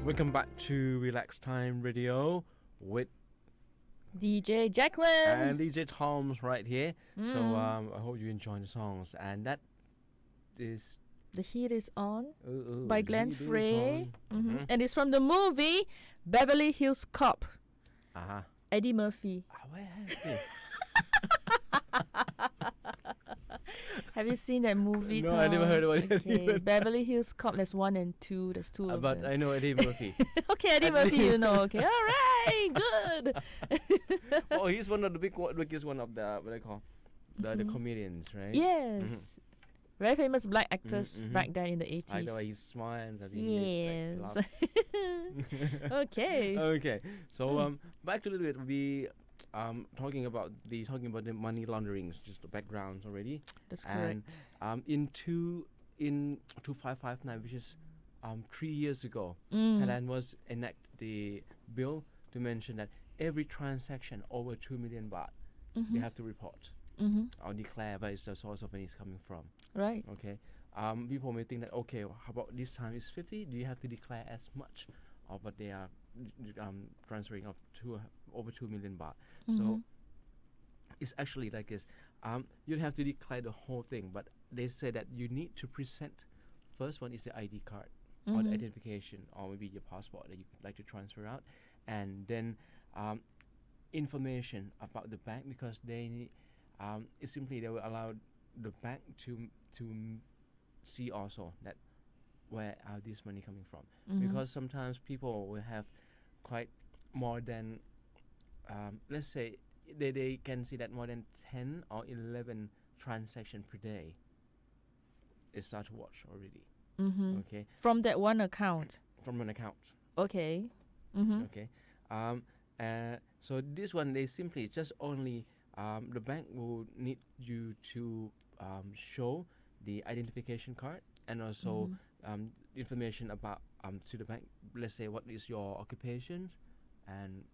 S6: Welcome back to Relax Time Radio with
S5: DJ Jacqueline
S6: and DJ Tom's right here. So I hope you enjoy the songs. And that is
S5: The Heat Is On
S6: by
S5: by Glenn Frey. And it's from the movie Beverly Hills Cop. Eddie Murphy.
S6: Where have you?
S5: Have you seen that movie?
S6: No, I never heard about it.
S5: Okay. Beverly Hills Cop. There's 1 and 2. There's 2 of
S6: But
S5: them.
S6: I know Eddie Murphy.
S5: Okay, Eddie Murphy, you know. Okay, all right, good.
S6: Oh, he's one of the biggest one of the what they call the comedians, right?
S5: Yes. Very famous black actors back then in the 80s.
S6: I know he smiles.
S5: Yes. Okay.
S6: Okay. So back to a little bit. We talking about the money launderings, just the backgrounds already.
S5: That's
S6: And
S5: correct.
S6: in 2559, which is 3 years ago, Thailand was enact the bill to mention that every transaction over 2 million baht, they have to report or declare where is the source of money is coming from.
S5: Right.
S6: Okay. People may think that, okay, how about this time is 50? Do you have to declare as much of what they are transferring of over 2 million baht? So it's actually like this. You don't have to declare the whole thing, but they say that you need to present. First one is the ID card or the identification, or maybe your passport that you would like to transfer out, and then information about the bank, because they it's simply they will allow the bank to see also that where are this money coming from, because sometimes people will have quite more than let's say they can see that more than 10 or 11 transactions per day. They start to watch already. Okay,
S5: From that one account.
S6: from an account.
S5: Okay.
S6: Okay. So this one, they simply just only the bank will need you to show the identification card and also information about to the bank. Let's say what is your occupations and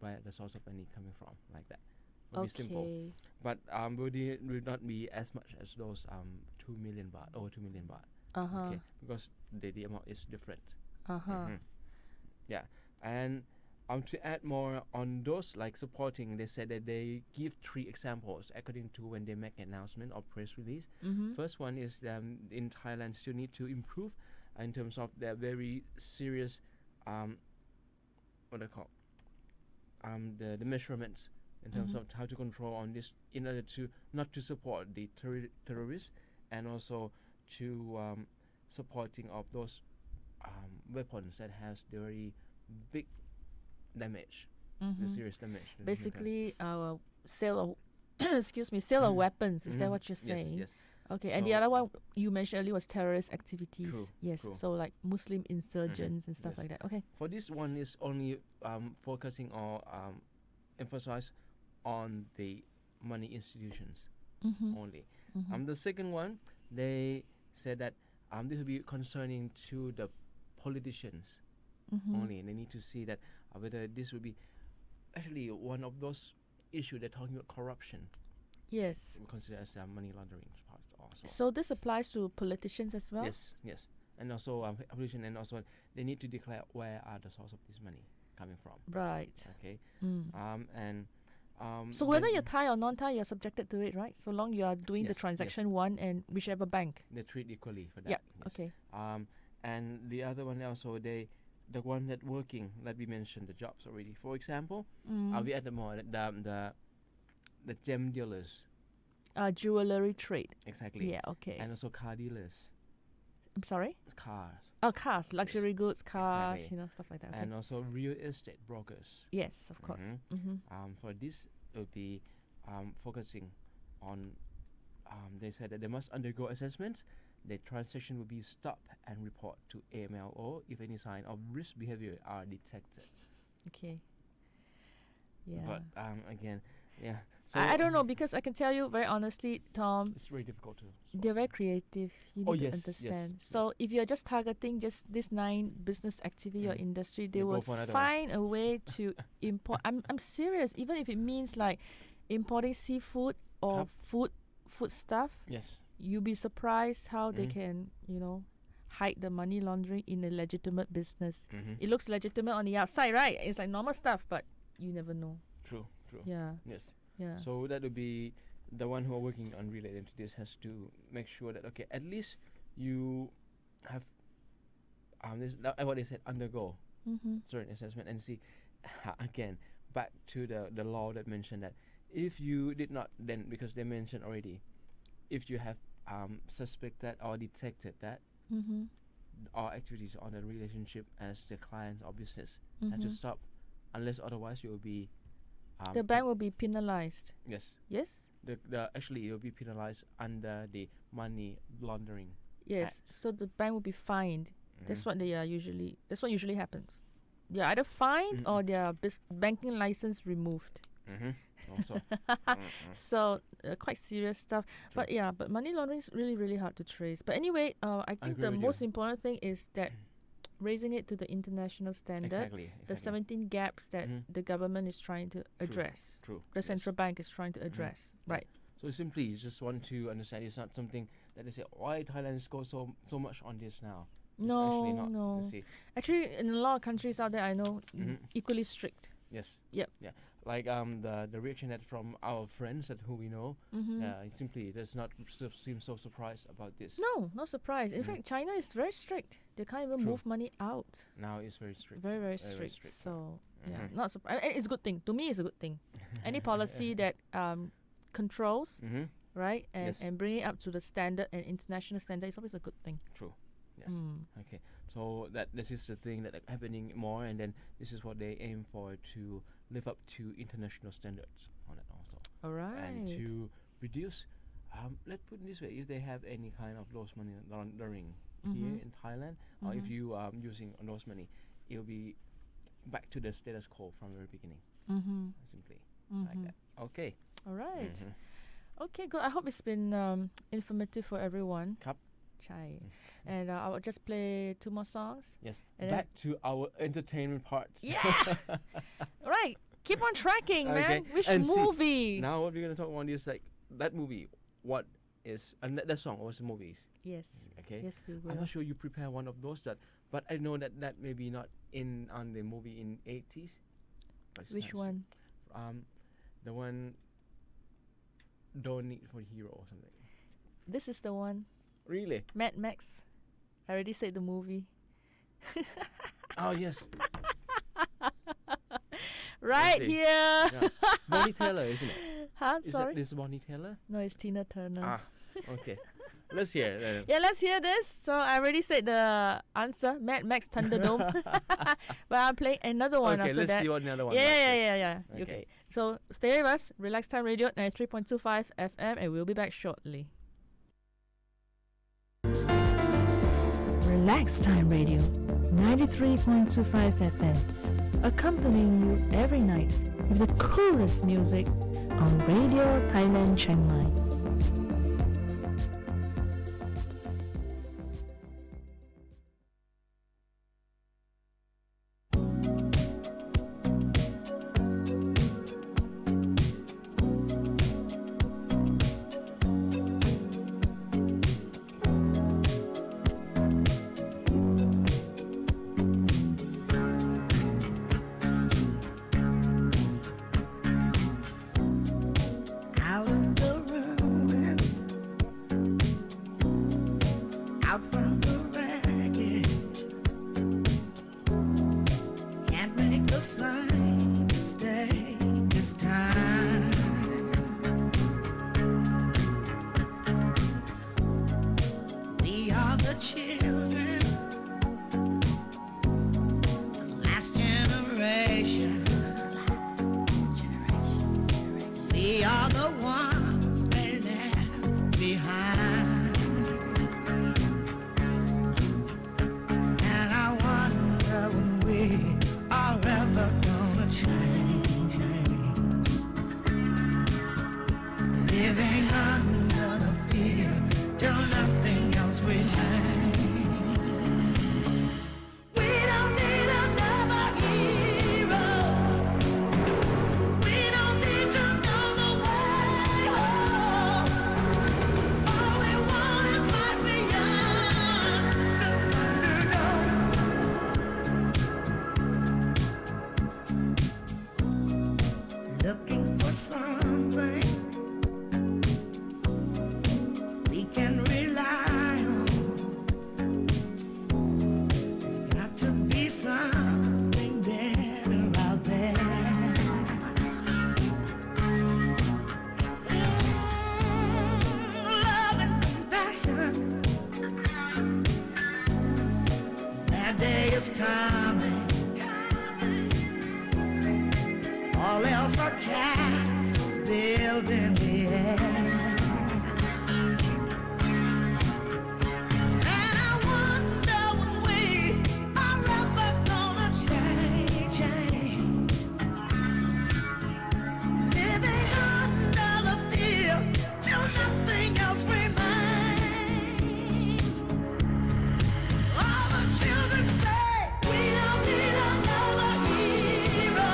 S6: where the source of money coming from, like that. Will be simple,
S5: Okay.
S6: but will not be as much as those 2 million baht, over 2 million baht. Okay, because the amount is different. Yeah, and to add more on those, like supporting, they said that they give 3 examples according to when they make announcement or press release. First one is in Thailand still need to improve in terms of their very serious what they call the measurements in terms of how to control on this, in order to not to support the terrorists, and also to supporting of those weapons that has very big damage, the serious damage. to the human.
S5: Basically, our sale of sale of weapons. Is that what you're saying?
S6: Yes.
S5: Okay, and the
S6: So-
S5: other one you mentioned earlier was terrorist activities.
S6: True,
S5: Yes,
S6: true.
S5: so like Muslim insurgents and stuff
S6: Yes.
S5: like that. Okay.
S6: For this one is only focusing or emphasize on the money institutions only. The second one, they said that this will be concerning to the politicians only, and they need to see that whether this will be actually one of those issues they're talking about, corruption,
S5: Yes.
S6: we consider as money laundering part also.
S5: So this applies to politicians as well.
S6: Yes, and also politician, and also they need to declare where are the source of this money coming from.
S5: Right.
S6: Okay,
S5: Mm.
S6: and
S5: So whether
S6: then
S5: you're Thai or non-Thai, you're subjected to it, right? So long you are doing the
S6: Yes, yes.
S5: transaction one and whichever bank.
S6: they treat equally for that.
S5: Yeah.
S6: yes.
S5: Okay.
S6: And the other one also, the one that working, like we mentioned the jobs already. For example, we at the mall, the gem dealers,
S5: Jewelry trade.
S6: exactly.
S5: Yeah. Okay.
S6: And also car dealers,
S5: I'm sorry.
S6: cars,
S5: Oh, cars, luxury goods, cars,
S6: exactly.
S5: stuff like that. Okay.
S6: and also real estate brokers.
S5: Yes, of course.
S6: For this, will be focusing on. They said that they must undergo assessments. The transaction will be stopped and report to AMLO if any sign of risk behavior are detected.
S5: Okay. Yeah.
S6: But again, yeah.
S5: I don't know, because I can tell you very honestly, Tom,
S6: It's very difficult to.
S5: they're very creative. You
S6: Oh,
S5: need
S6: yes,
S5: to
S6: yes,
S5: understand.
S6: yes.
S5: So if you're just targeting just this 9 business activity or industry, they
S6: They go
S5: will
S6: for another one.
S5: find a way to import. I'm serious. Even if it means like importing seafood or
S6: Yup.
S5: food stuff,
S6: Yes.
S5: you'll be surprised how they
S6: Mhm.
S5: can, hide the money laundering in a legitimate business.
S6: Mm-hmm.
S5: It looks legitimate on the outside, right? It's like normal stuff, but you never know.
S6: True. True.
S5: Yeah,
S6: Yes.
S5: yeah.
S6: So that would be the one who are working on related to this has to make sure that okay, at least you have this what they said, undergo
S5: Mm-hmm.
S6: certain assessment and see again back to the law that mentioned that if you did not, then because they mentioned already, if you have suspected or detected that
S5: Mm-hmm.
S6: our activities on the relationship as the client or business had
S5: Mm-hmm.
S6: to stop, unless otherwise you will be
S5: The bank will be penalized.
S6: yes,
S5: Yes.
S6: the actually it will be penalized under the money laundering.
S5: Yes.
S6: Act.
S5: So the bank will be fined. That's
S6: Mhm.
S5: what they are usually. That's what usually happens. They're either fined or their banking license removed.
S6: Mm-hmm. Also,
S5: So quite serious stuff. But yeah, but money laundering is really really hard to trace. But anyway, I think
S6: agree
S5: the
S6: with
S5: most
S6: you.
S5: important thing is that raising it to the international standard.
S6: exactly.
S5: The 17 gaps that
S6: Mhm.
S5: the government is trying to address.
S6: True.
S5: The central bank is trying to address. Right.
S6: So simply, you just want to understand it's not something that they say why Thailand go so much on this now. It's actually
S5: No,
S6: not.
S5: no.
S6: You see.
S5: Actually, in a lot of countries out there, I know
S6: Mhm.
S5: equally strict.
S6: Yes.
S5: Yep.
S6: Yeah. Like the reaction that from our friends that who we know,
S5: Mm-hmm.
S6: simply does not seem so surprised about this.
S5: No, no surprise. In
S6: Mhm.
S5: fact, China is very strict. They can't even
S6: True.
S5: move money out.
S6: Now it's very strict.
S5: Very, very
S6: Very,
S5: strict.
S6: strict.
S5: So yeah,
S6: Mhm.
S5: not surprised. It's a good thing. To me, it's a good thing. Any policy that controls,
S6: Mm-hmm.
S5: right, and
S6: Yes.
S5: and bring it up to the standard and international standard is always a good thing.
S6: True. Yes.
S5: Mm.
S6: Okay. So that this is the thing that happening more, and then this is what they aim for to live up to international standards on it also,
S5: All right.
S6: and to reduce. Let's put it this way: if they have any kind of those money laundering here
S5: Mhm.
S6: in Thailand, or if
S5: Mhm.
S6: you are using those money, it will be back to the status quo from the very beginning,
S5: Mm-hmm.
S6: simply
S5: Mm-hmm.
S6: like that. Okay.
S5: All right.
S6: Mhm.
S5: Okay, good. I hope it's been informative for everyone.
S6: Cup.
S5: Chai. And I will just play 2 more songs.
S6: Yes.
S5: And
S6: Back to our entertainment part.
S5: Yeah. All right. Keep on tracking, man.
S6: Okay,
S5: Which
S6: and see,
S5: movie?
S6: Now what we're gonna talk about is like that movie. What is that song? What's the movies?
S5: Yes.
S6: Okay.
S5: Yes, we
S6: I'm
S5: will.
S6: not sure you prepare one of those but I know that maybe not in on the movie in 80s. But it's
S5: Which
S6: nice.
S5: one?
S6: The one. Don't Need for Hero or something.
S5: This is the one.
S6: Really?
S5: Mad Max. I already said the movie.
S6: Oh yes.
S5: Right
S6: see.
S5: here.
S6: Yeah. Bonnie Taylor, isn't it?
S5: Huh?
S6: Is
S5: Sorry.
S6: that this Bonnie Taylor?
S5: No, it's Tina Turner.
S6: Ah, okay. Let's hear it.
S5: Yeah, let's hear this. So I already said the answer, Mad Max Thunderdome. But I'll play another one
S6: Okay,
S5: after
S6: let's
S5: that.
S6: see what another one.
S5: Yeah,
S6: like
S5: yeah,
S6: is.
S5: yeah, yeah.
S6: Okay.
S5: Okay. So stay with us. Relax Time Radio 93.25 FM, and we'll be back shortly. Relax Time Radio 93.25 FM, accompanying you every night with the coolest music on Radio Thailand Chiang Mai.
S8: Out of the ruins, out from the wreckage, can't make the same mistake this time. We are the children, the last generation. We are the ones they left behind. And I wonder when we are ever gonna change. is coming. All else are castles built in the air. And I wonder when we are ever gonna change. Living under the fear till nothing else remains. All the children say we don't need another hero.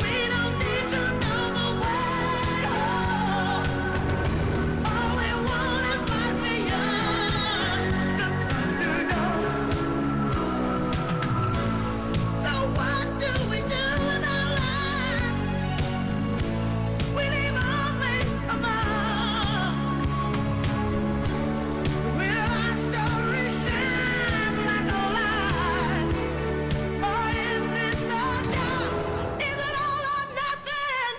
S8: We don't need to know the way home. All we want is life beyond the Thunderdome. So what do we do in our lives? We leave only a mark. Will our story shine like a light? Or in this dark dark, is it all or nothing?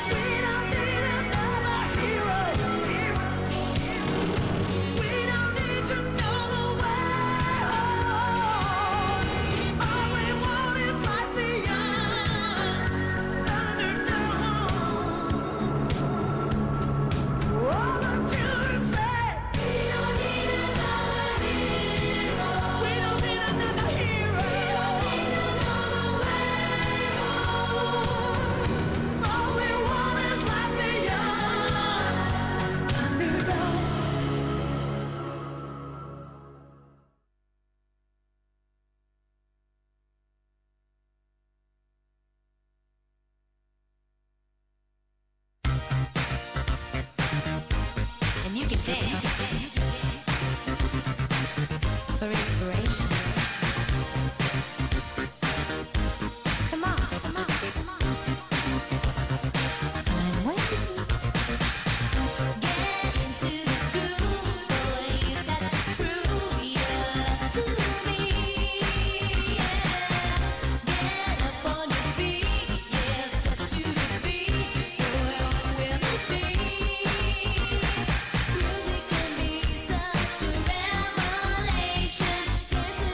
S8: We don't need another hero. We don't need to know the way home. All we want is life beyond Thunderdome. All the children say we don't need another hero. We don't need another hero. We don't need to know the way home. All we want is life beyond Thunderdome.
S9: And you can dance for inspiration. Come on, come on, come on. I'm waiting. Get into the groove, boy. You got to prove your love to me. Yeah. Get up on your feet, yeah. Step to the beat, boy. What will it be? Music can be such a revelation. Get to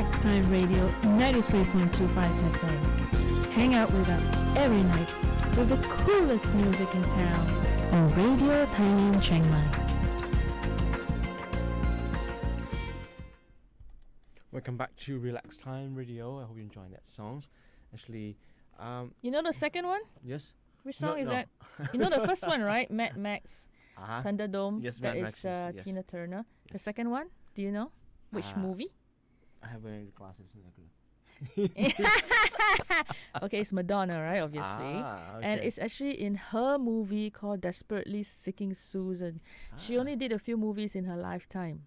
S5: Relax Time Radio 93.25 FM. Hang out with us every night with the coolest music in town on Radio Thailand Chiang Mai.
S6: Welcome back to Relax Time Radio. I hope you enjoyed that songs. Actually,
S5: You know the second one?
S6: yes.
S5: Which song is
S6: no.
S5: that? You know the first one, right? Mad Max,
S6: Uh-huh.
S5: Thunderdome.
S6: Yes,
S5: that
S6: Mad
S5: is
S6: Max is- yes.
S5: Tina Turner. The
S6: Yes.
S5: second one, do you know? Which movie?
S6: I have wearing glasses.
S5: Okay, it's Madonna, right? Obviously. And
S6: okay.
S5: it's actually in her movie called Desperately Seeking Susan. She only did a few movies in her lifetime.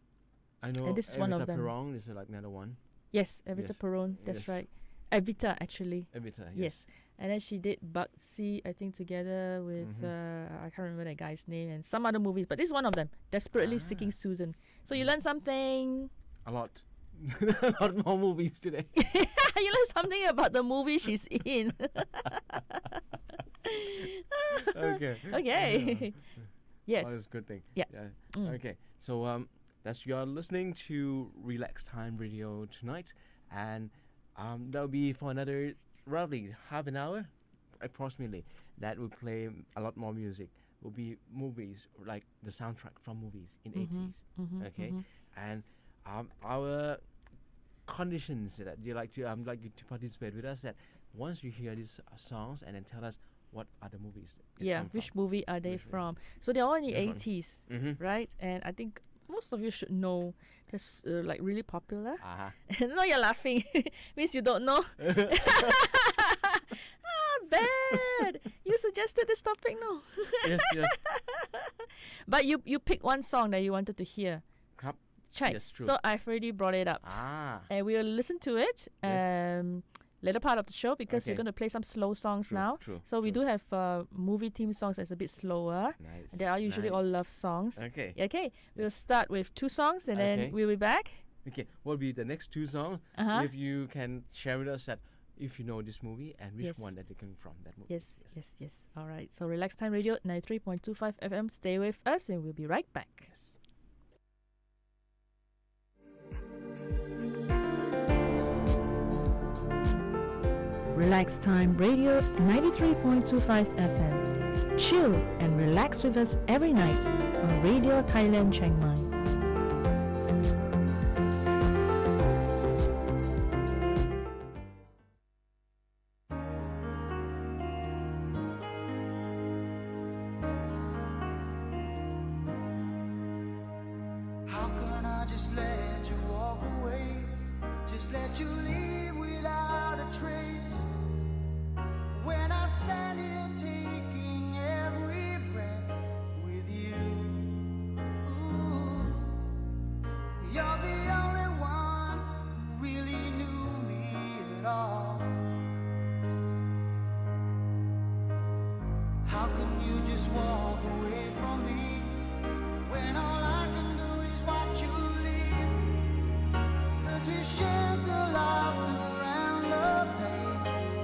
S6: I know.
S5: and this is one of
S6: Evita
S5: them.
S6: Peron is like another one.
S5: Yes, Evita
S6: Yes.
S5: Peron, that's
S6: Yes.
S5: right. Evita, actually.
S6: Evita.
S5: Yes. And then she did Bugsy, I think, together with, I can't remember that guy's name, and some other movies. But this is one of them, Desperately Seeking Susan. So you learn something.
S6: A lot. A lot more movies today.
S5: You learn something about the movie she's in.
S6: Okay.
S5: Okay. Yes.
S6: Oh, that's a good thing.
S5: Yeah. Mm.
S6: Okay. So that's you're listening to Relax Time Radio tonight, and that'll be for another roughly half an hour, approximately. That will play a lot more music. Will be movies like the soundtrack from movies in 80s. Okay. And our conditions that you like to you to participate with us, that once you hear these songs and then tell us what are the movies. it's
S5: Yeah,
S6: come
S5: which
S6: from.
S5: movie are they
S6: Which movie.
S5: from? So they're all in the
S6: Which one?
S5: 80s,
S6: Mhm.
S5: right? And I think most of you should know. That's like really popular.
S6: Uh-huh.
S5: No, you're laughing. Means you don't know. Bad. You suggested this topic, no?
S6: Yes, yes.
S5: But you picked one song that you wanted to hear.
S6: Crap.
S5: Right.
S6: Yes, true.
S5: So I've already brought it up. And we'll listen to it
S6: Yes.
S5: later part of the show, because we're
S6: Okay.
S5: going to play some slow songs
S6: True,
S5: now.
S6: true,
S5: So we
S6: true.
S5: do have movie theme songs that's a bit slower.
S6: Nice.
S5: They are usually all love
S6: nice.
S5: songs.
S6: Okay.
S5: Okay. We'll
S6: Yes.
S5: start with 2 songs and
S6: Okay.
S5: then we'll be back.
S6: Okay. What will be the next 2 songs?
S5: Uh-huh.
S6: If you can share with us that if you know this movie and which
S5: Yes.
S6: one that they come from that movie.
S5: Yes. All right. So Relax Time Radio 93.25 FM. Stay with us and we'll be right back.
S6: Yes.
S5: Relax Time Radio 93.25 FM. Chill and relax with us every night on Radio Thailand Chiang Mai.
S7: How can I just let you walk away? Just let you leave without a trace. When I stand here taking every breath with you. Ooh, you're the only one who really knew me at all. How can you just walk away from me when all I can do is watch you leave? 'Cause we shared the laughter and the pain.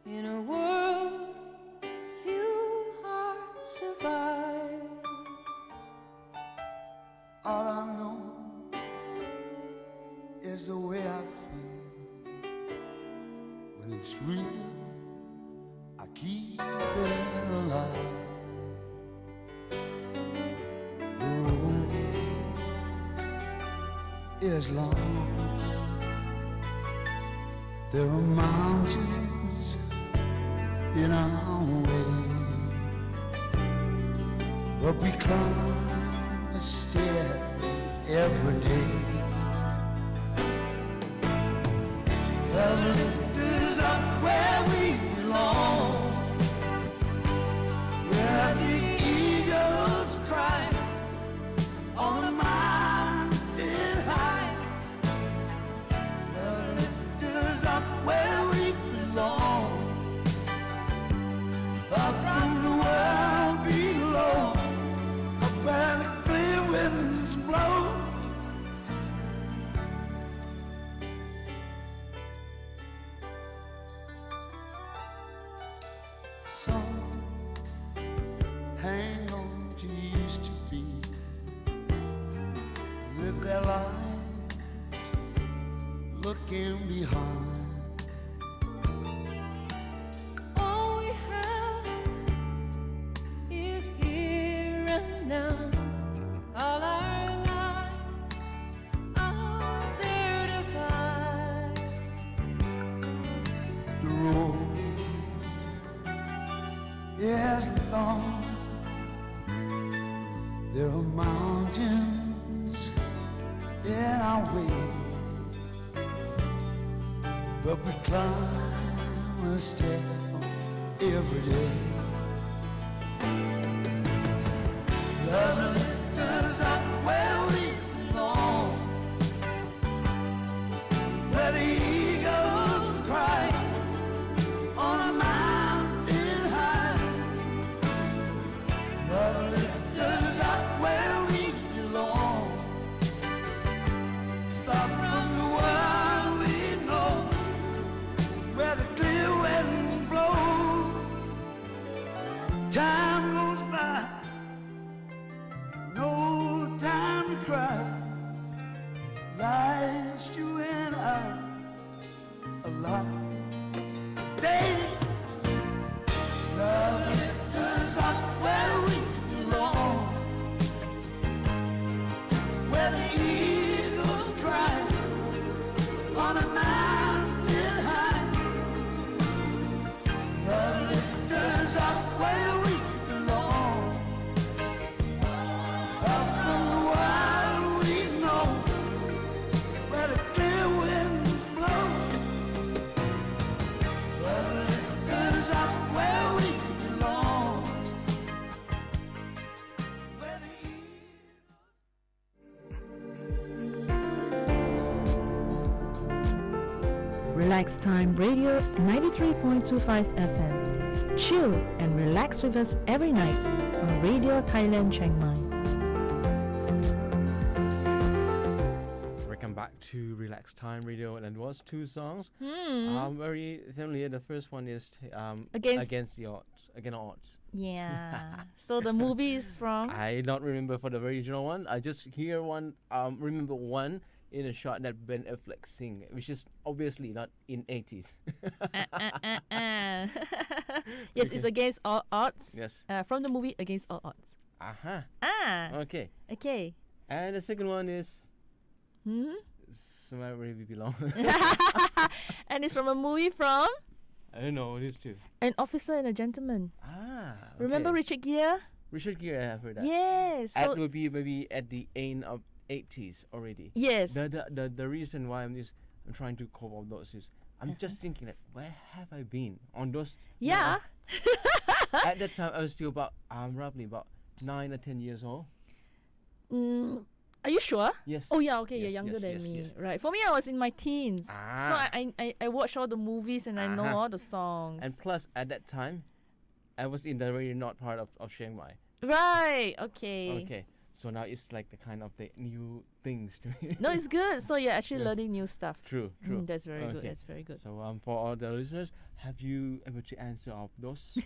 S9: In a world few hearts survive.
S7: All I know is the way I feel when it's real. I keep it alive. The road is long. There are mountains in our way, but we climb a stair every day. The lift is up where we belong, where the eagles cry on a mountain high. The lift is up where we belong, up from the world below, up where the clear winds blow. Some hang on to used to be, live their lives looking behind.
S9: All we have is here and now. All our lives out there to find.
S7: The road is long. There are mountains in our way, but we climb a step every day. Love lifts us up where we belong, where the eagles cry on a mountain high. Love lifts us up where we belong, far from the world we know, where the clear winds blow. Time goes by, no time to cry. Life's you and I alive. Day, love lifts us up where we belong, where the eagles cry on a mountain high. Love lifts us up where we belong, up from the world we know, where the clear winds blow. Love lifts us up where we belong, where the
S5: Relax Time Radio 93.25 FM. Chill and relax with us every night on Radio Thailand Chiang Mai.
S6: Welcome back to Relax Time Radio, and it was two songs.
S5: Hmm.
S6: Very familiar. The first one is
S5: Against-
S6: the odds. Against odds.
S5: Yeah. So the movie is from.
S6: I don't remember for the original one. I just hear one. Remember one in a shot that Ben Affleck sing, which is obviously not in 80s.
S5: Yes, it's Against All Odds.
S6: Yes.
S5: From the movie Against All Odds.
S6: Aha.
S5: Ah.
S6: Okay.
S5: Okay.
S6: And the second one is
S5: Hmm.
S6: Somewhere Where We Belong.
S5: And it's from a movie from
S6: I don't know. These two.
S5: An Officer and a Gentleman.
S6: Ah.
S5: Remember
S6: okay.
S5: Richard Gere?
S6: Richard Gere? I have heard that.
S5: Yes.
S6: That
S5: So
S6: would be maybe at the end of 80s already.
S5: yes.
S6: The reason why I'm trying to cope up those is I'm just thinking like, where have I been on those?
S5: Yeah.
S6: At that time I was still about roughly about 9 or 10 years old.
S5: Are you sure?
S6: Yes.
S5: Oh yeah, okay,
S6: Yes,
S5: you're younger
S6: yes,
S5: than
S6: yes,
S5: me.
S6: yes.
S5: Right. For me I was in my teens. So
S6: Ah.
S5: I watched all the movies and I know
S6: Uh-huh.
S5: all the songs.
S6: And plus at that time I was in the very north part of Chiang Mai.
S5: right, okay.
S6: Okay. So now it's like the kind of the new things to me.
S5: No, it's good. So you're actually
S6: Yes.
S5: learning new stuff.
S6: True.
S5: That's very good.
S6: Okay.
S5: That's very good.
S6: So for all the listeners, have you able to answer all of those?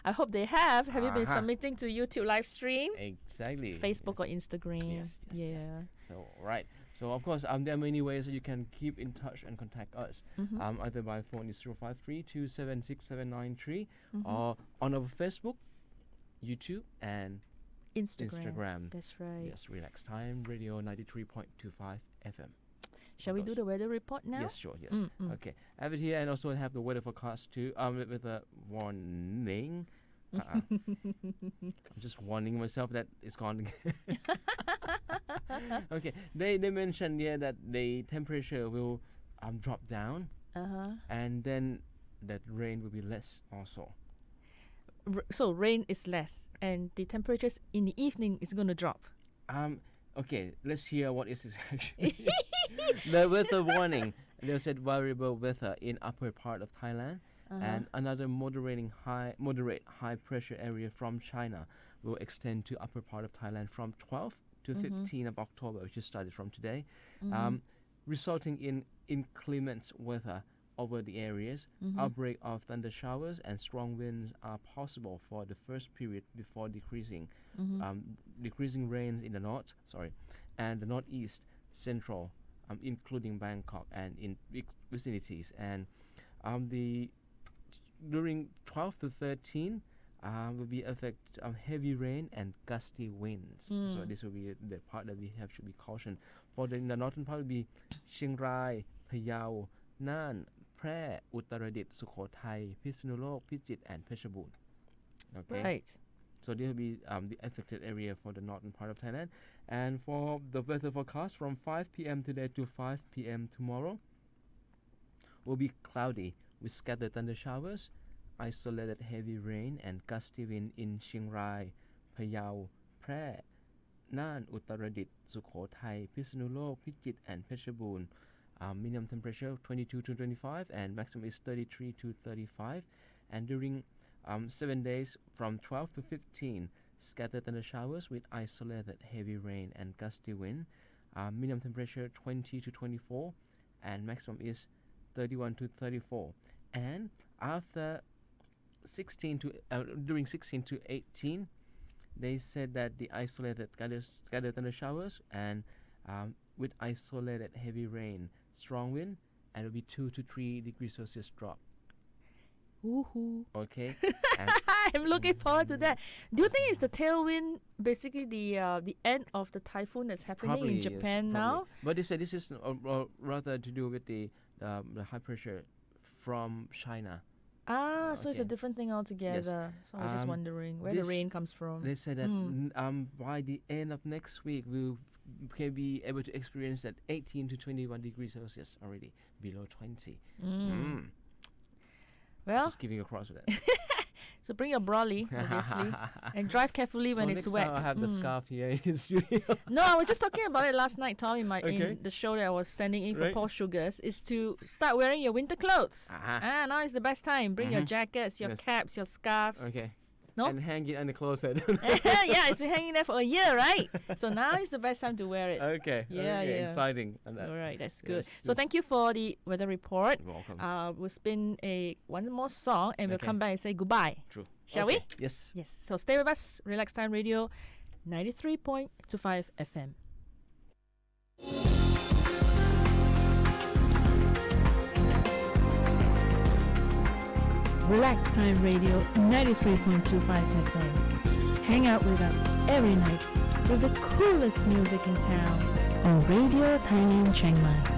S5: I hope they have. Have you been
S6: Uh-huh.
S5: submitting to YouTube live stream,
S6: Exactly.
S5: Facebook or
S6: yes.
S5: Instagram?
S6: Yes, yes,
S5: yeah.
S6: yes. So right. So of course, there are many ways that you can keep in touch and contact us.
S5: Mm-hmm.
S6: Either by phone is 053-276-793
S5: Mm-hmm.
S6: or on our Facebook, YouTube, and Instagram.
S5: That's right.
S6: Yes, Relax Time Radio 93.25 FM.
S5: Shall we do
S6: course.
S5: the weather report now?
S6: Yes, sure. Yes.
S5: Mm.
S6: Okay. I have it here, and also have the weather forecast too. With a warning. I'm just warning myself that it's gone. Okay. They mentioned here that the temperature will drop down, and then that rain will be less also.
S5: So rain is less, and the temperatures in the evening is going to drop.
S6: Okay, let's hear what is this actually. The weather warning. They said variable weather in upper part of Thailand, and another moderate high pressure area from China will extend to upper part of Thailand from 12th to 15th of October, which is started from today, resulting in inclement weather over the areas. Outbreak of thunder showers and strong winds are possible for the first period before decreasing rains in the north, and the northeast, central, including Bangkok and in vicinities. And during 12 to 13 will be affect heavy rain and gusty winds. So this will be the part that we have should be cautioned. In the northern part will be Chiang Rai, Phayao, Nan, Phrae, Uttaradit, Sukhothai, Phitsanulok, Phichit, and Phetchabun. Okay.
S5: Right.
S6: So this will be the affected area for the northern part of Thailand. And for the weather forecast from 5 p.m. today to 5 p.m. tomorrow will be cloudy with scattered thunder showers, isolated heavy rain and gusty wind in Chiang Rai, Phayao, Phrae, Nan, Uttaradit, Sukhothai, Phitsanulok, Phichit, and Phetchabun. Minimum temperature 22 to 25 and maximum is 33 to 35. And during 7 days from 12 to 15, scattered thunder showers with isolated heavy rain and gusty wind. Minimum temperature 20 to 24 and maximum is 31 to 34. And after during 16 to 18, they said that the isolated scattered thunder showers and with isolated heavy rain, strong wind, and it will be 2 to 3 degrees Celsius drop.
S5: Woohoo.
S6: Okay. And
S5: I'm looking forward to that. Do you think it's the tailwind, basically the end of the typhoon that's happening
S6: probably,
S5: in Japan
S6: yes,
S5: now?
S6: probably. But they said this is rather to do with the high pressure from China.
S5: So it's a
S6: Okay.
S5: different thing altogether. So I was just wondering where the
S6: this-
S5: rain comes from.
S6: They said that by the end of next week we'll can be able to experience that 18 to 21 degrees Celsius already, below 20.
S5: Well,
S6: Just giving across with that.
S5: so bring your brolly, obviously, and drive carefully when
S6: So
S5: it's
S6: next
S5: wet.
S6: time I have the scarf here in studio.
S5: No, I was just talking about it last night, Tom,
S6: Okay.
S5: in the show that I was sending in for
S6: Right.
S5: Paul Sugars, is to start wearing your winter clothes. Now is the best time. Bring your jackets, your
S6: Yes.
S5: caps, your scarves.
S6: Okay.
S5: No?
S6: And hang it on the closet.
S5: Yeah, it's been hanging there for a year, right? So now is the best time to wear it.
S6: Okay.
S5: Yeah,
S6: okay.
S5: yeah.
S6: Exciting. And that.
S5: All right, that's good.
S6: Yes,
S5: So
S6: yes.
S5: thank you for the weather report.
S6: You're welcome.
S5: We'll spin one more song and we'll
S6: Okay.
S5: come back and say goodbye.
S6: True.
S5: Shall
S6: Okay. Yes.
S5: Yes. So stay with us. Relax Time Radio, 93.25 FM. Relax Time Radio 93.25 FM. Hang out with us every night with the coolest music in town on Radio Thailand Chiang Mai.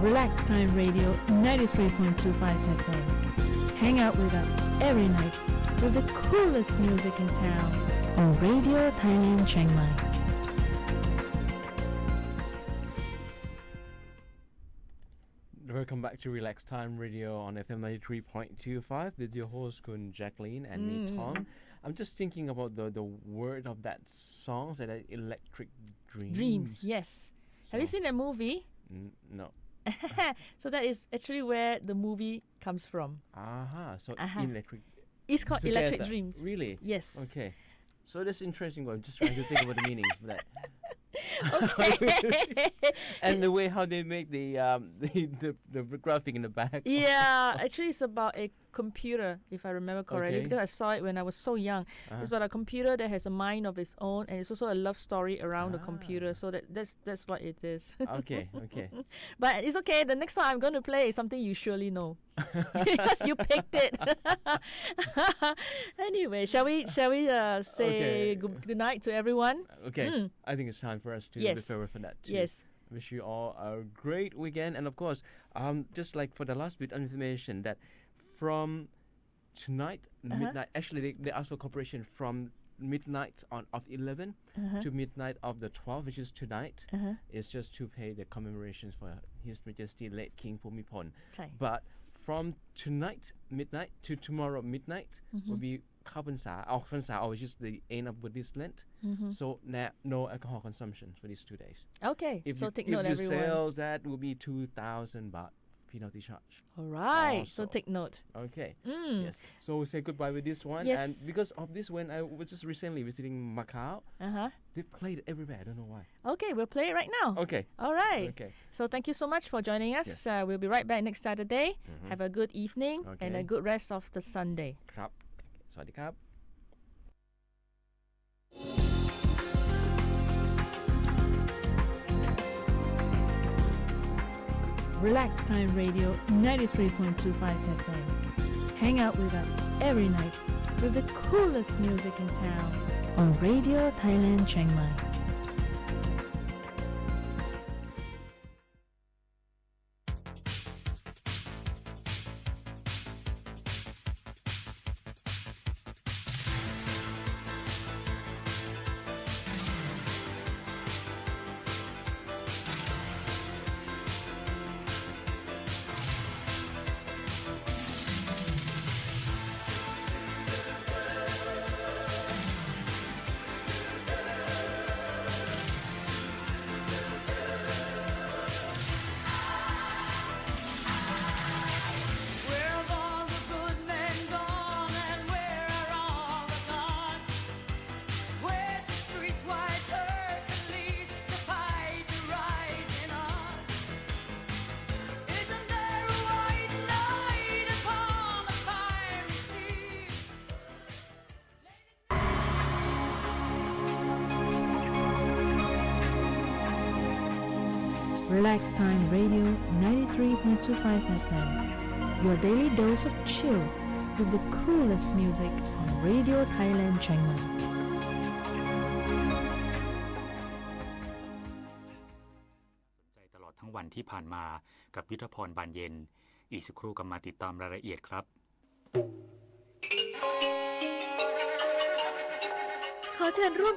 S5: Relax Time Radio 93.25 FM. Hang out with us every night with the coolest music in town on Radio Thailand Chiang Mai.
S6: Welcome back to Relax Time Radio on FM 93.25 with your host Kun Jacqueline and me Tom. I'm just thinking about the word of that song, so that Electric Dreams.
S10: Dreams, yes. Have you
S6: So-
S10: seen that movie?
S6: No.
S10: So that is actually where the movie comes from.
S6: So
S10: Uh-huh.
S6: electric.
S10: It's called Electric
S6: together.
S10: Dreams.
S6: Really?
S10: Yes.
S6: Okay. So that's interesting. I'm just trying to think about the meanings for that.
S10: Okay.
S6: And the way how they make the graphic in the back.
S10: Yeah, actually it's about a computer, if I remember correctly,
S6: Okay.
S10: because I saw it when I was so young. It's about a computer that has a mind of its own, and it's also a love story around the computer. So that's what it is.
S6: Okay.
S10: But it's okay. The next time I'm going to play is something you surely know because you picked it. Anyway, shall we say
S6: Okay.
S10: good night to everyone?
S6: Okay. I think it's time for us to
S10: Yes.
S6: be farewell for that too.
S10: Yes.
S6: Wish you all a great weekend, and of course, just like for the last bit of information, that from tonight midnight, actually they ask for cooperation from midnight of 11 to midnight of the 12th, which is tonight. It's just to pay the commemorations for His Majesty late King Bhumibol.
S10: ใช่
S6: But from tonight midnight to tomorrow midnight will be Khao-Phan-Sa, which is the end of Buddhist Lent. So no alcohol consumption for these 2 days.
S10: Okay,
S6: If
S10: so
S6: you,
S10: take
S6: if
S10: note,
S6: you
S10: everyone.
S6: sales, that will be 2,000 baht penalty charge.
S10: All right, so
S6: Also.
S10: take note.
S6: Okay.
S10: Mm.
S6: Yes. So we'll say goodbye with this one.
S10: Yes.
S6: And because of this one, I was just recently visiting Macau. They played everywhere. I don't know why.
S10: Okay, we'll play it right now.
S6: Okay.
S10: All right.
S6: Okay.
S10: So thank you so much for joining us.
S6: Yes.
S10: We'll be right back next Saturday. Have a good evening and a
S6: Okay.
S10: good rest of the Sunday.
S6: ครับ สวัสดีครับ
S5: Relax Time Radio 93.25 FM. Hang out with us every night with the coolest music in town on Radio Thailand Chiang Mai. 'Relax Time Radio 93.25 FM. Your daily dose of chill with the coolest music on Radio Thailand Chiang Mai.
S11: ใจตลอดทั้งวันที่ผ่านมากับยุทธพรบานเย็น อีกสักครู่กลับมาติดตามรายละเอียดครับ
S2: ขอเชิญร่วม